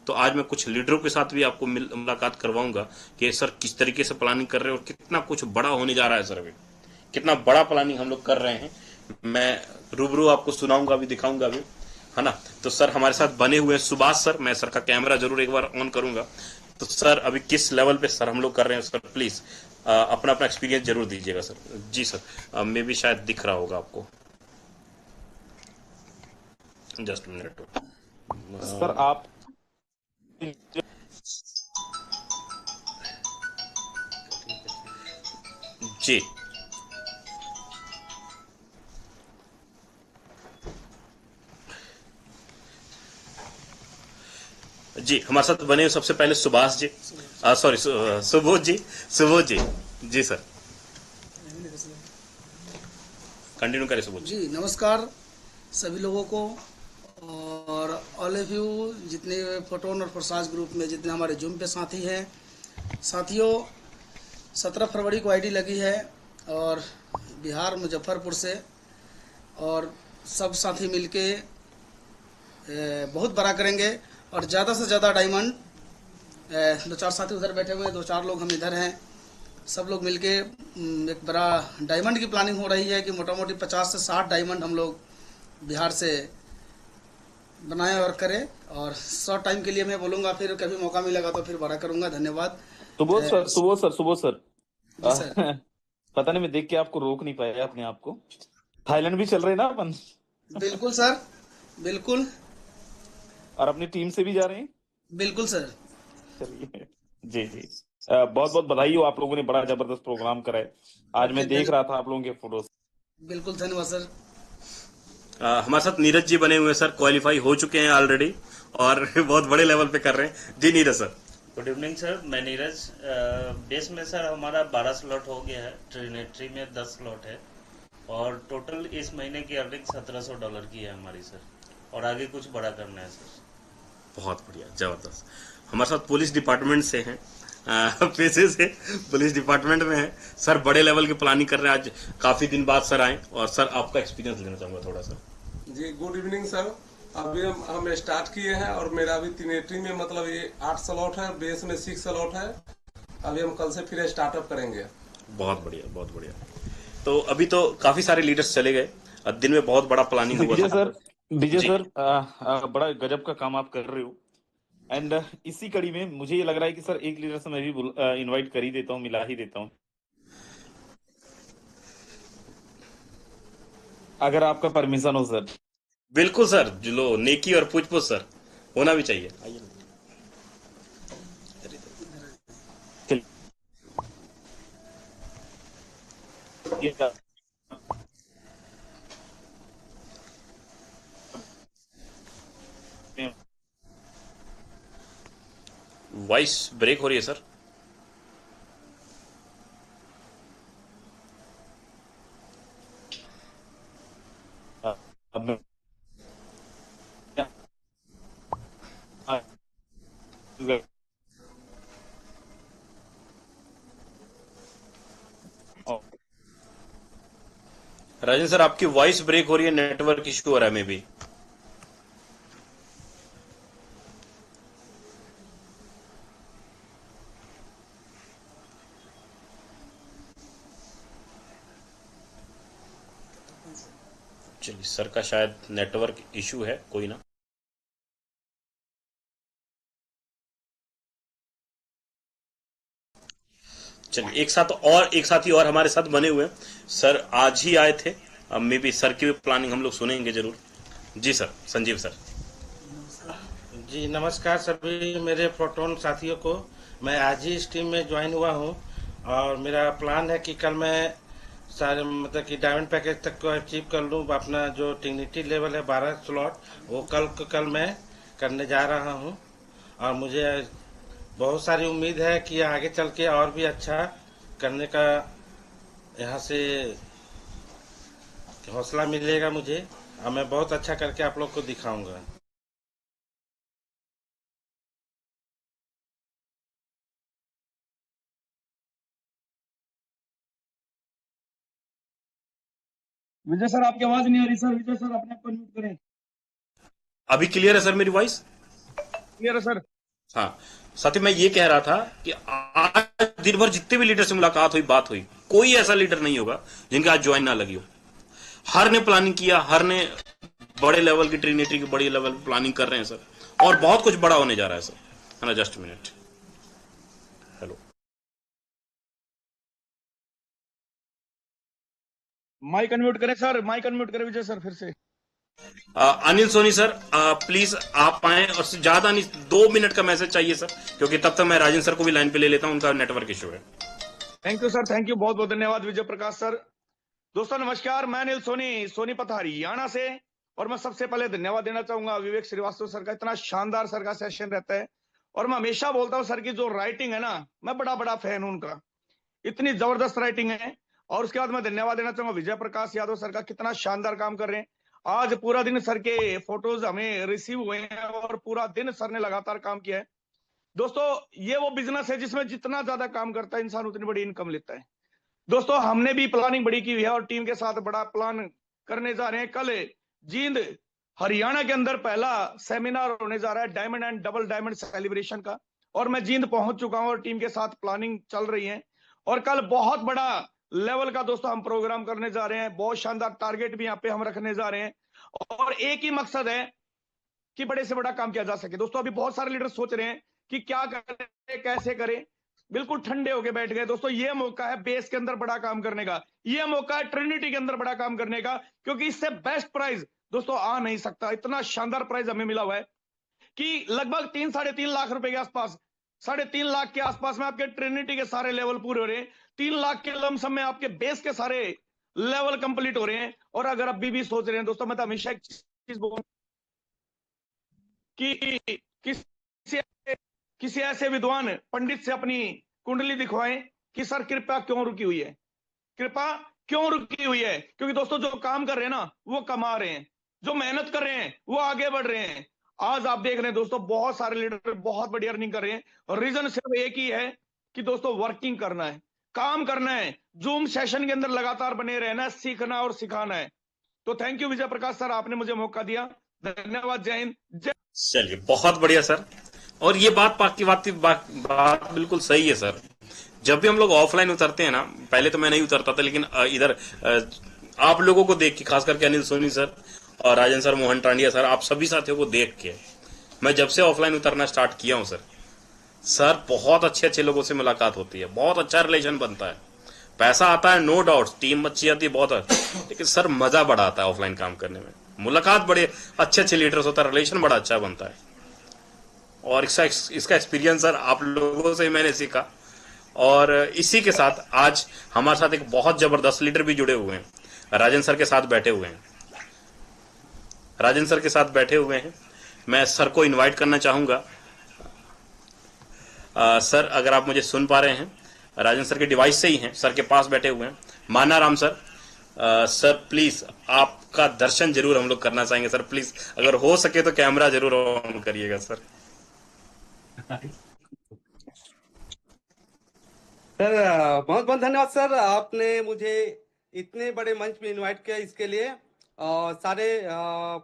तो आज मैं कुछ लीडरों के साथ भी आपको मुलाकात करवाऊंगा कि सर किस तरीके से प्लानिंग कर रहे हैं और कितना कुछ बड़ा होने जा रहा है सर। अभी कितना बड़ा प्लानिंग हम लोग कर रहे हैं, मैं रूबरू आपको सुनाऊंगा भी, दिखाऊंगा भी, है ना। तो सर हमारे साथ बने हुए हैं सुभाष सर। मैं सर का कैमरा जरूर एक बार ऑन करूंगा। तो सर अभी किस लेवल पे सर हम लोग कर रहे हैं सर, प्लीज अपना अपना एक्सपीरियंस जरूर दीजिएगा सर। जी सर, मे भी शायद दिख रहा होगा आपको। Just minute sir. आप जी जी, हमारे साथ बने हुए सबसे पहले सुभाष जी, सॉरी सुबोध जी, सुबोध जी। जी सर, कंटिन्यू करें सुबोध जी। जी नमस्कार सभी लोगों को, और ऑल ऑफ यू जितने फोटोन और प्रसाद ग्रुप में जितने हमारे जूम पे साथी हैं। साथियों 17 फरवरी को आईडी लगी है और बिहार मुजफ्फरपुर से, और सब साथी मिलके बहुत बड़ा करेंगे और ज़्यादा से ज़्यादा डायमंड, 2-4 साथी उधर बैठे हुए हैं, 2-4 लोग हम इधर हैं, सब लोग मिलके एक बड़ा डायमंड की प्लानिंग हो रही है कि मोटा मोटी 50 से 60 डायमंड हम लोग बिहार से बनाएं और करें। और शॉर्ट टाइम के लिए मैं बोलूँगा, फिर कभी मौका मिलेगा तो फिर बड़ा करूँगा। धन्यवाद। सुबोध सर, सुबोध सर जी सर। पता नहीं मैं देख के आपको रोक नहीं पाया अपने आप को। थाईलैंड भी चल रहे हैं ना अपन? बिल्कुल सर, बिल्कुल। और अपनी टीम से भी जा रहे हैं? बिल्कुल सर। चलिए जी जी, बहुत बहुत बधाई हो, आप लोगों ने बड़ा जबरदस्त प्रोग्राम करा है। आज मैं देख रहा था आप लोगों के फोटोज। बिल्कुल धन्यवाद सर। हमारे साथ नीरज जी बने हुए हैं सर, क्वालिफाई हो चुके हैं ऑलरेडी और बहुत बड़े लेवल पे कर रहे हैं। Ji Neeraj sir. Good evening sir, मैं नीरज। बेस में सर हमारा 12 स्लॉट हो गया है, ट्रिनेट्री में 10 स्लॉट है, और टोटल इस महीने की अर्निंग $1700 की है हमारी सर, और आगे कुछ बड़ा करना है सर। बहुत बढ़िया, जबरदस्त। हमारे साथ पुलिस डिपार्टमेंट से हैं, पैसे से पुलिस डिपार्टमेंट में है सर, बड़े लेवल की प्लानिंग कर रहे हैं। आज काफी दिन बाद सर आए, और सर आपका एक्सपीरियंस लेना चाहूंगा थोड़ा सा। जी गुड इवनिंग सर। अभी हम स्टार्ट किए हैं और मेरा अभी ट्रिनेट्री में मतलब ये 8 स्लॉट है, बेस में 6 स्लॉट है। अभी हम कल से फिर स्टार्टअप करेंगे। बहुत बढ़िया, बहुत बढ़िया। तो अभी तो काफी सारे लीडर्स चले गए, दिन में बहुत बड़ा प्लानिंग हुआ विजय था। सर, विजय सर, बड़ा गजब का काम आप कर रहे हो। एंड इसी कड़ी में मुझे ये लग रहा है कि सर एक लीडर से मैं भी इनवाइट कर ही देता हूँ, मिला ही देता हूँ, अगर आपका परमिशन हो सर। बिल्कुल सर, लो नेकी और पूछ पूछ सर होना भी चाहिए। आइए ना। चलिए। वॉइस ब्रेक हो रही है सर। अब मैं राजन सर, आपकी वॉइस ब्रेक हो रही है, नेटवर्क इश्यू हो रहा है मे बी। चलिए, सर का शायद नेटवर्क इशू है, कोई ना। चलिए, एक साथी और हमारे साथ बने हुए हैं सर, आज ही आए थे। अब मे बी सर की भी प्लानिंग हम लोग सुनेंगे जरूर। जी सर, संजीव सर। जी नमस्कार सभी मेरे प्रोटोन साथियों को। मैं आज ही इस टीम में ज्वाइन हुआ हूं और मेरा प्लान है कि कल मैं सारे मतलब कि डायमंड पैकेज तक को अचीव कर लूं। अपना जो टिग्निटी लेवल है 12 स्लॉट, वो कल मैं करने जा रहा हूं और मुझे बहुत सारी उम्मीद है कि आगे चल के और भी अच्छा करने का यहाँ से हौसला मिलेगा मुझे और मैं बहुत अच्छा करके आप लोग को दिखाऊंगा। विजय सर आपकी आवाज नहीं आ रही सर। विजय सर अपने आप को म्यूट करें। अभी क्लियर है सर मेरी वॉइस? क्लियर है सर। हाँ, साथी मैं ये कह रहा था कि आज दिन भर जितने भी लीडर से मुलाकात हुई, बात हुई, कोई ऐसा लीडर नहीं होगा जिनके आज ज्वाइन ना लगी हो। हर ने प्लानिंग किया, हर ने बड़े लेवल की ट्रिनिटी की बड़ी लेवल प्लानिंग कर रहे हैं सर, और बहुत कुछ बड़ा होने जा रहा है सर, है ना। Just minute, hello, mike unmute करें सर। माइक अनम्यूट करें विजय सर फिर से। अनिल सोनी सर, प्लीज आप आए, और ज्यादा नहीं, 2 मिनट का मैसेज चाहिए सर, क्योंकि तब तक मैं राजन सर को भी लाइन पे ले लेता हूं, उनका नेटवर्क इशू है। Thank you sir, thank you, बहुत बहुत धन्यवाद विजय प्रकाश सर। दोस्तों नमस्कार, मैं अनिल सोनी, सोनीपत हरियाणा से। और मैं सबसे पहले धन्यवाद देना चाहूंगा विवेक श्रीवास्तव सर का। इतना शानदार सर का सेशन रहता है और मैं हमेशा बोलता हूँ सर की जो राइटिंग है ना, मैं बड़ा फैन हूं उनका। इतनी जबरदस्त राइटिंग है। और उसके बाद मैं धन्यवाद देना चाहूंगा विजय प्रकाश यादव सर का, कितना शानदार काम कर रहे हैं। आज पूरा दिन सर के फोटोज हमें रिसीव हुए हैं और पूरा दिन सर ने लगातार काम किया है। दोस्तों ये वो बिजनेस है जिसमें जितना ज्यादा काम करता है इंसान उतनी बड़ी इनकम लेता है। दोस्तों हमने भी प्लानिंग बड़ी की हुई है और टीम के साथ बड़ा प्लान करने जा रहे हैं। कल जींद हरियाणा के अंदर पहला सेमिनार होने जा रहा है diamond and double diamond celebration का, और मैं जींद पहुंच चुका हूं और टीम के साथ प्लानिंग चल रही है। और कल बहुत बड़ा लेवल का दोस्तों हम प्रोग्राम करने जा रहे हैं। बहुत शानदार टारगेट भी यहाँ पे हम रखने जा रहे हैं और एक ही मकसद है कि बड़े से बड़ा काम किया जा सके। दोस्तों अभी बहुत सारे लीडर सोच रहे हैं कि क्या करें, कैसे करें, बिल्कुल ठंडे होके बैठ गए। दोस्तों ये मौका है बेस के अंदर बड़ा काम करने का, ये मौका है ट्रिनिटी के अंदर बड़ा काम करने का, क्योंकि इससे बेस्ट प्राइज दोस्तों आ नहीं सकता। इतना शानदार प्राइज हमें मिला हुआ है कि लगभग 3-3.5 लाख रुपए के आसपास, 3.5 लाख के आसपास में आपके ट्रिनिटी के सारे लेवल पूरे हो रहे हैं। 3 लाख के लमसम में आपके बेस के सारे लेवल कंप्लीट हो रहे हैं। और अगर अभी भी सोच रहे हैं दोस्तों, मैं तो हमेशा एक चीज बोलूं कि किसी ऐसे विद्वान पंडित से अपनी कुंडली दिखवाएं कि सर कृपा क्यों रुकी हुई है, कृपा क्यों रुकी हुई है। क्योंकि दोस्तों जो काम कर रहे हैं ना वो कमा रहे हैं, जो मेहनत कर रहे हैं वो आगे बढ़ रहे हैं। आज आप देख रहे हैं दोस्तों बहुत सारे लीडर बहुत बड़ी अर्निंग कर रहे हैं और रीजन सिर्फ एक ही है कि दोस्तों वर्किंग करना है, काम करना है, जूम सेशन के अंदर लगातार बने रहना है, सीखना और सिखाना है। तो thank you Vijay Prakash sir, आपने मुझे मौका दिया। धन्यवाद, जय हिंद, जय। चलिए, बहुत बढ़िया सर। और ये बात बिल्कुल सही है सर। जब भी हम लोग ऑफलाइन उतरते हैं ना, पहले तो मैं नहीं उतरता था, लेकिन इधर आप लोगों को देख के, खास करके अनिल सोनी सर और राजन सर, मोहन टांडिया सर, आप सभी साथियों को देख के मैं जब से ऑफलाइन उतरना स्टार्ट किया हूं सर बहुत अच्छे अच्छे लोगों से मुलाकात होती है, बहुत अच्छा रिलेशन बनता है, पैसा आता है नो डाउट, टीम अच्छी आती है बहुत है, लेकिन सर मजा बड़ा आता है ऑफलाइन काम करने में, मुलाकात बड़े अच्छे अच्छे लीडर्स होता है, रिलेशन बड़ा अच्छा बनता है। और इसका एक्सपीरियंस सर आप लोगों से मैंने सीखा। और इसी के साथ आज हमारे साथ एक बहुत जबरदस्त लीडर भी जुड़े हुए हैं, राजन सर के साथ बैठे हुए हैं, राजन सर के साथ बैठे हुए हैं। मैं सर को इनवाइट करना चाहूंगा। सर अगर आप मुझे सुन पा रहे हैं, राजन सर के डिवाइस से ही हैं, सर के पास बैठे हुए हैं, माना राम सर। सर प्लीज आपका दर्शन जरूर हम लोग करना चाहेंगे सर, प्लीज अगर हो सके तो कैमरा जरूर ऑन करिएगा सर। सर बहुत बहुत धन्यवाद सर, आपने मुझे इतने बड़े मंच में इनवाइट किया इसके लिए। और सारे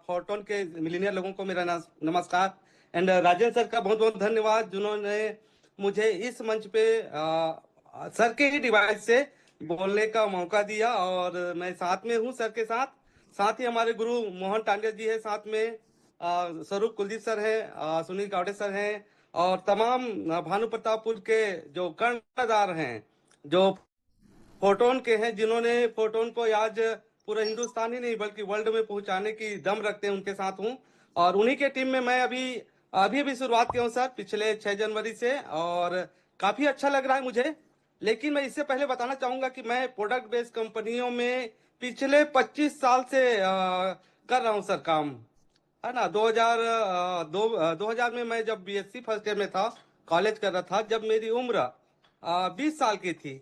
फोर्टोन के मिलीनियर लोगों को मेरा नमस्कार। एंड राजेंद्र सर का बहुत बहुत धन्यवाद जिन्होंने मुझे इस मंच पे सर के ही डिवाइस से बोलने का मौका दिया। और मैं साथ में हूँ सर के साथ, साथ ही हमारे गुरु मोहन टांडे जी है, साथ में स्वरूप कुलदीप सर हैं, सुनील गावड़े सर हैं, और तमाम भानु प्रतापपुर के जो कर्णधार हैं, जो फोर्टोन के हैं, जिन्होंने फोर्टोन को आज पूरा हिंदुस्तान ही नहीं बल्कि वर्ल्ड में पहुंचाने की दम रखते हैं, उनके साथ हूं। और उन्हीं के टीम में मैं अभी शुरुआत किया हूं सर, पिछले 6 जनवरी से, और काफी अच्छा लग रहा है मुझे। लेकिन मैं इससे पहले बताना चाहूंगा कि मैं प्रोडक्ट बेस्ड कंपनियों में पिछले 25 साल से कर रहा हूं सर काम, है ना। 2000 में मैं जब बीएससी फर्स्ट ईयर में था, कॉलेज कर रहा था, जब मेरी उम्र 20 साल की थी,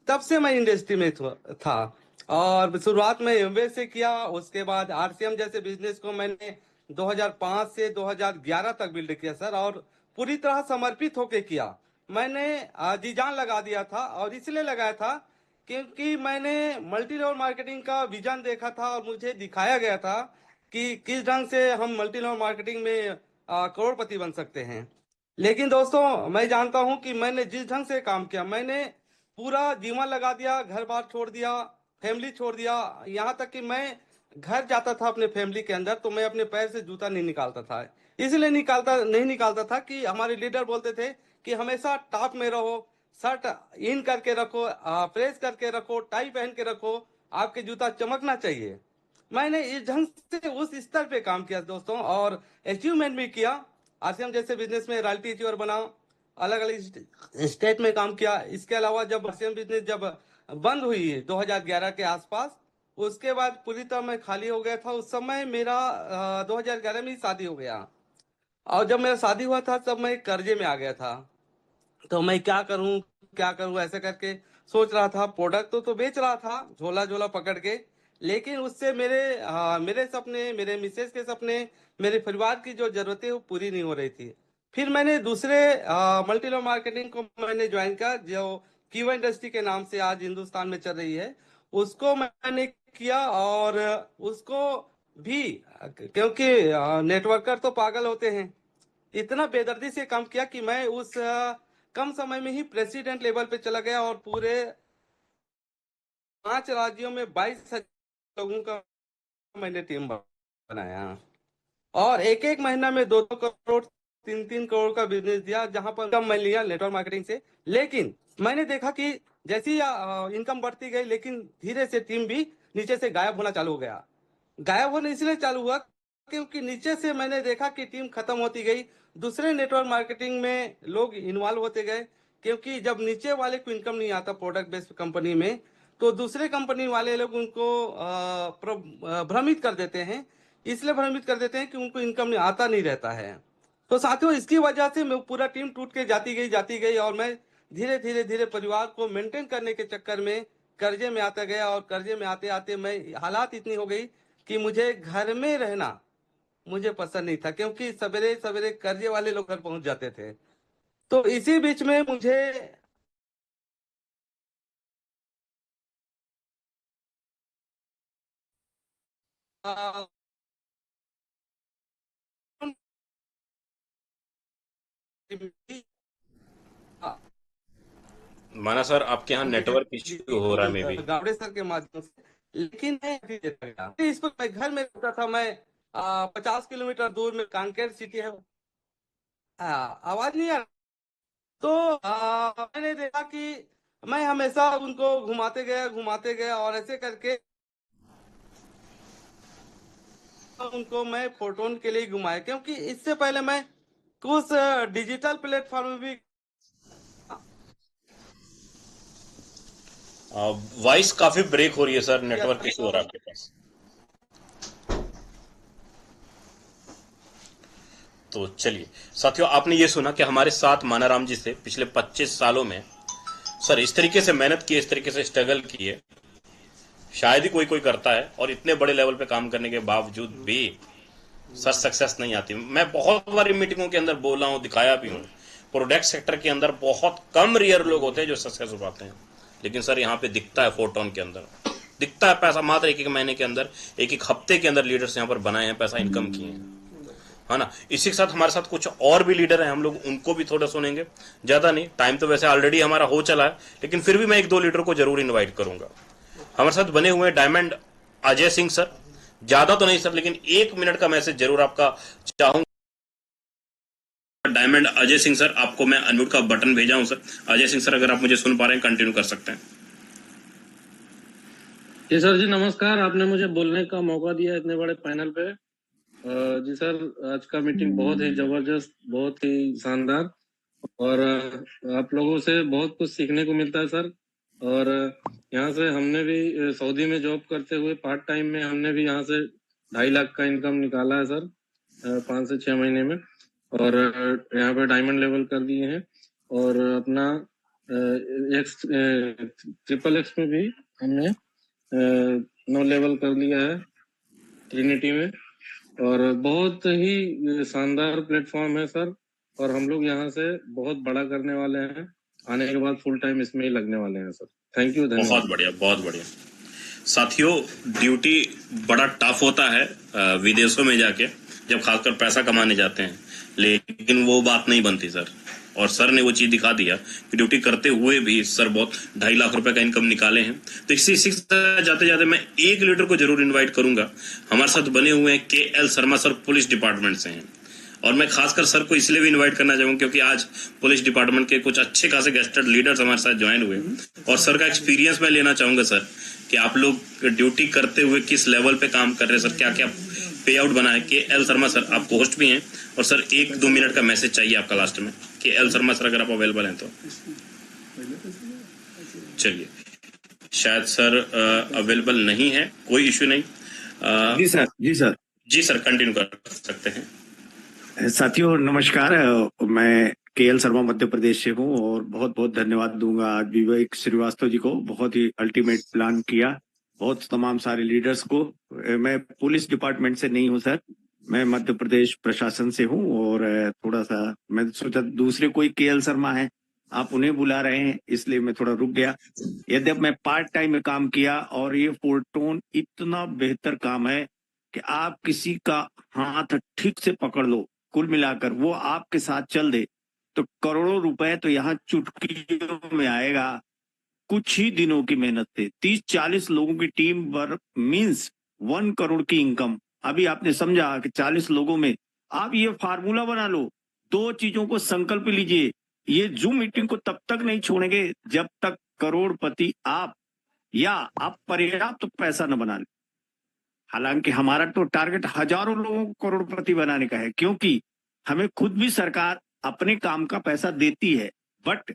तब से मैं इंडस्ट्री में था। और शुरुआत में एमवे से किया, उसके बाद आरसीएम जैसे बिजनेस को मैंने 2005 से 2011 तक बिल्ड किया सर, और पूरी तरह समर्पित होके किया। मैंने जी जान लगा दिया था, और इसलिए लगाया था क्योंकि मैंने मल्टी लेवल मार्केटिंग का विजन देखा था, और मुझे दिखाया गया था कि किस ढंग से हम मल्टी लेवल मार्केटिंग में करोड़पति बन सकते हैं। लेकिन दोस्तों मैं जानता हूं कि मैंने जिस ढंग से काम किया, मैंने पूरा जीवन लगा दिया, घर बार छोड़ दिया, फैमिली छोड़ दिया, यहाँ तक कि मैं घर जाता था अपने फैमिली के अंदर तो मैं अपने पैर से जूता नहीं निकालता था। इसलिए नहीं निकालता था कि हमारे लीडर बोलते थे कि हमेशा टॉप में रहो, शर्ट इन करके रखो, प्रेस करके रखो, टाई पहन के रखो, आपके जूता चमकना चाहिए। मैंने इस ढंग से उस स्तर पे काम किया दोस्तों, और अचीवमेंट भी किया। आरसीएम जैसे बिजनेस में रॉयल्टी अचीवर बना, अलग अलग स्टेट में काम किया। इसके अलावा जब आरसीएम बिजनेस जब बंद हुई 2011 के आसपास, उसके बाद पूरी तरह मैं खाली हो गया था। उस समय मेरा 2011 में ही शादी हो गया, और जब मेरा शादी हुआ था तब मैं कर्जे में आ गया था। तो मैं क्या करूं ऐसे करके सोच रहा था। प्रोडक्ट तो बेच रहा था झोला झोला पकड़ के, लेकिन उससे मेरे सपने, मेरे मिसेज के सपने, मेरे परिवार की जो जरूरतें वो पूरी नहीं हो रही थी। फिर मैंने दूसरे मल्टी लेवल मार्केटिंग को मैंने ज्वाइन किया, जो कीवा इंडस्ट्री के नाम से आज हिंदुस्तान में चल रही है, उसको मैंने किया। और उसको भी क्योंकि नेटवर्कर तो पागल होते हैं, इतना बेदर्दी से काम किया कि मैं उस कम समय में ही प्रेसिडेंट लेवल पे चला गया, और पूरे 5 राज्यों में 22,000 लोगों का मैंने टीम बनाया, और एक एक महीना में 2-2 करोड़ 3-3 करोड़ का बिजनेस दिया, जहां पर कम मैं लिया नेटवर्क मार्केटिंग से। लेकिन मैंने देखा कि जैसी इनकम बढ़ती गई, लेकिन धीरे से टीम भी नीचे से गायब होना चालू हो गया। गायब होने इसलिए चालू हुआ क्योंकि नीचे से मैंने देखा कि टीम खत्म होती गई, दूसरे नेटवर्क मार्केटिंग में लोग इन्वॉल्व होते गए। क्योंकि जब नीचे वाले को इनकम नहीं आता प्रोडक्ट बेस्ड कंपनी में, तो दूसरे कंपनी वाले लोग उनको भ्रमित कर देते हैं। इसलिए भ्रमित कर देते हैं कि उनको इनकम आता नहीं रहता है। तो साथियों इसकी वजह से मैं पूरा टीम टूट के जाती गई, और मैं धीरे परिवार को मेंटेन करने के चक्कर में कर्जे में आता गया। और कर्जे में आते आते मैं हालात इतनी हो गई कि मुझे घर में रहना मुझे पसंद नहीं था, क्योंकि सवेरे सवेरे कर्जे वाले लोग घर पहुंच जाते थे। तो इसी बीच में मुझे माना सर आपके यहाँ नेटवर्क इश्यू हो रहा है मे बी। गावड़े सर के माध्यम से, लेकिन मैं अभी इस पर मैं घर में रहता था। मैं 50 किलोमीटर दूर में कांकेर सिटी है, आवाज नहीं आ रहा। तो मैंने देखा कि मैं हमेशा उनको घुमाते गया और ऐसे करके उनको मैं फोटोन के लिए घुमाया, क्योंकि इससे पहले मैं कुछ डिजिटल प्लेटफॉर्म में भी वॉइस काफी ब्रेक हो रही है सर, नेटवर्क इशू हो रहा है आपके पास। तो चलिए साथियों, आपने ये सुना कि हमारे साथ मानाराम जी से पिछले 25 सालों में सर इस तरीके से मेहनत की, इस तरीके से स्ट्रगल की है, शायद ही कोई कोई करता है। और इतने बड़े लेवल पे काम करने के बावजूद भी सर सक्सेस नहीं आती। मैं बहुत बारी मीटिंगों के अंदर बोला हूं, दिखाया भी हूं, प्रोडक्ट सेक्टर के अंदर बहुत कम रेयर लोग होते हैं जो सक्सेस हो पाते हैं। लेकिन सर यहाँ पे दिखता है, फोटोन के अंदर दिखता है पैसा। मात्र एक महीने के अंदर, एक हफ्ते के अंदर लीडर्स यहाँ पर बनाए हैं, पैसा इनकम किए हैं, है ना। इसी के साथ हमारे साथ कुछ और भी लीडर हैं, हम लोग उनको भी थोड़ा सुनेंगे। ज्यादा नहीं, टाइम तो वैसे ऑलरेडी हमारा हो चला है, लेकिन फिर भी मैं 1-2 लीडर को जरूर इन्वाइट करूंगा। हमारे साथ बने हुए डायमंड अजय सिंह सर। ज्यादा तो नहीं सर, लेकिन 1 मिनट का मैसेज जरूर आपका चाहूंगा। डायमंड अजय सिंह सर, आपको मैं अनम्यूट का बटन भेजा हूं सर। अजय सिंह सर, अगर आप मुझे सुन पा रहे हैं, कंटिन्यू कर सकते हैं। जी सर जी, नमस्कार। आपने मुझे बोलने का मौका दिया इतने बड़े पैनल पे। जी सर, आज का मीटिंग बहुत ही जबरदस्त, बहुत ही शानदार, और आप लोगों से बहुत कुछ सीखने को मिलता है सर। और यहाँ से हमने भी सऊदी में जॉब करते हुए पार्ट टाइम में हमने भी यहाँ से 2.5 लाख का इनकम निकाला है सर, 5 से 6 महीने में। और यहाँ पे डायमंड लेवल कर दिए हैं, और अपना XXX में भी हमने 9 लेवल कर लिया है ट्रिनिटी में। और बहुत ही शानदार प्लेटफॉर्म है सर, और हम लोग यहाँ से बहुत बड़ा करने वाले हैं। आने के बाद फुल टाइम इसमें ही लगने वाले हैं सर। थैंक यू, धन्यवाद। बहुत बढ़िया, बहुत बढ़िया। साथियों, ड्यूटी बड़ा टफ होता है विदेशों में जाके, जब खासकर पैसा कमाने जाते हैं, लेकिन वो बात नहीं बनती सर। और सर ने वो चीज दिखा दिया कि ड्यूटी करते हुए भी सर बहुत 2.5 लाख रुपए का इनकम निकाले हैं। तो इसी जाते जाते मैं एक लीडर को जरूर इन्वाइट करूंगा। हमारे साथ बने हुए हैं KL Sharma sir, police department से हैं। और मैं खासकर सर को इसलिए भी इनवाइट करना चाहूंगा क्योंकि आज पुलिस डिपार्टमेंट के कुछ अच्छे खासे गेस्टेड लीडर्स हमारे साथ ज्वाइन हुए, और सर का एक्सपीरियंस मैं लेना चाहूंगा सर, कि आप लोग ड्यूटी करते हुए किस लेवल पे काम कर रहे हैं सर, क्या क्या पे आउट बना है। KL शर्मा सर, आप होस्ट भी हैं, और सर 1-2 मिनट का मैसेज चाहिए आपका लास्ट में। KL शर्मा सर, अगर आप अवेलेबल हैं तो। चलिए, शायद सर अवेलेबल नहीं है, कोई इश्यू नहीं। जी सर, जी सर, जी सर, कंटिन्यू कर सकते हैं। साथियों नमस्कार। मैं KL शर्मा मध्य प्रदेश से हूँ, और बहुत बहुत धन्यवाद दूंगा आज विवेक श्रीवास्तव जी को। बहुत ही अल्टीमेट प्लान किया, बहुत तमाम सारे लीडर्स को। मैं पुलिस डिपार्टमेंट से नहीं हूँ सर, मैं मध्य प्रदेश प्रशासन से हूँ, और थोड़ा सा मैं सोचा दूसरे कोई KL शर्मा है, आप उन्हें बुला रहे हैं, इसलिए मैं थोड़ा रुक गया। यद्यप मैं पार्ट टाइम में काम किया, और ये फोटोन इतना बेहतर काम है कि आप किसी का हाथ ठीक से पकड़ लो, कुल मिलाकर वो आपके साथ चल दे तो करोड़ों रुपए तो यहाँ चुटकियों में आएगा। कुछ ही दिनों की मेहनत से 30-40 लोगों की टीम पर मींस 1 करोड़ की इनकम। अभी आपने समझा कि 40 लोगों में आप ये फार्मूला बना लो, 2 चीजों को संकल्प लीजिए। ये जूम मीटिंग को तब तक नहीं छोड़ेंगे जब तक करोड़पति आप या आप पर्याप्त पैसा न बना ले। हालांकि हमारा तो टारगेट हजारों लोगों को करोड़पति बनाने का है, क्योंकि हमें खुद भी सरकार अपने काम का पैसा देती है, बट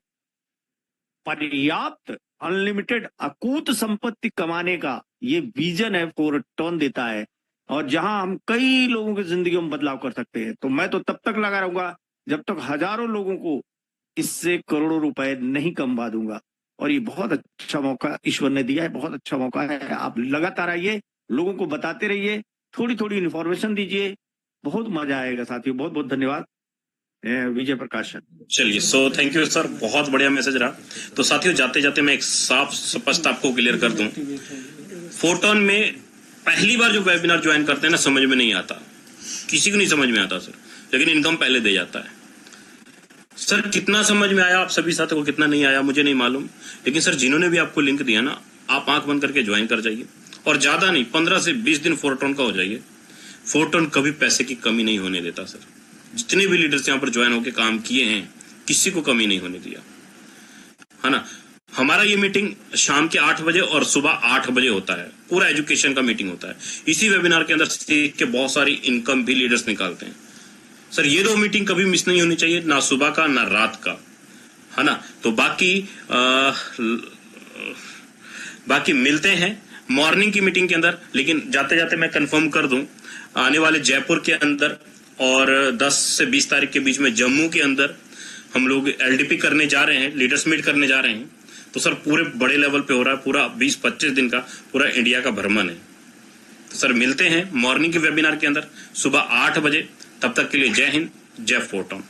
पर्याप्त अनलिमिटेड अकूत संपत्ति कमाने का ये विजन है, फोटोन देता है, और जहां हम कई लोगों की जिंदगियों में बदलाव कर सकते हैं। तो मैं तो तब तक लगा रहूंगा जब तक हजारों लोगों को इससे करोड़ों रुपए नहीं कमवा दूंगा। और ये बहुत अच्छा मौका ईश्वर ने दिया है, बहुत अच्छा मौका है। आप लगातार आइए, लोगों को बताते रहिए, थोड़ी थोड़ी इन्फॉर्मेशन दीजिए, बहुत मजा आएगा साथियों। बहुत बहुत धन्यवाद, विजय प्रकाश। चलिए, सो थैंक यू सर, बहुत बढ़िया मैसेज रहा। तो साथियों, जाते जाते मैं एक साफ स्पष्ट आपको क्लियर कर दूं, फोटोन में पहली बार जो वेबिनार ज्वाइन करते हैं ना, समझ में नहीं आता, किसी को नहीं समझ में आता सर, लेकिन इनकम पहले दे जाता है। सर कितना समझ में आया आप सभी साथियों को, कितना नहीं आया मुझे नहीं मालूम, लेकिन सर जिन्होंने भी आपको लिंक दिया ना, आप आंख बंद करके ज्वाइन कर जाइए, और ज्यादा नहीं 15 से 20 दिन फोटोन का हो जाइए। फोटोन कभी पैसे की कमी नहीं होने देता सर, जितने भी लीडर्स यहाँ पर ज्वाइन होकर काम किए हैं, किसी को कमी नहीं होने दिया, है ना। हमारा ये मीटिंग शाम के 8 बजे और सुबह 8 बजे होता है, पूरा एजुकेशन का मीटिंग होता है। इसी वेबिनार के अंदर सीख के बहुत सारी इनकम भी लीडर्स निकालते हैं। सर ये 2 मीटिंग कभी मिस नहीं होनी चाहिए, ना सुबह का ना रात का, है ना। तो बाकी मिलते हैं मॉर्निंग की मीटिंग के अंदर। लेकिन जाते जाते मैं कंफर्म कर दूं, आने वाले जयपुर के अंदर और 10 से 20 तारीख के बीच में जम्मू के अंदर हम लोग एलडीपी करने जा रहे हैं, लीडर्स मीट करने जा रहे हैं। तो सर पूरे बड़े लेवल पे हो रहा है, पूरा 20-25 दिन का पूरा इंडिया का भ्रमण है। तो सर मिलते हैं मॉर्निंग के वेबिनार के अंदर सुबह 8 बजे। तब तक के लिए जय हिंद, जय फोर्टॉन।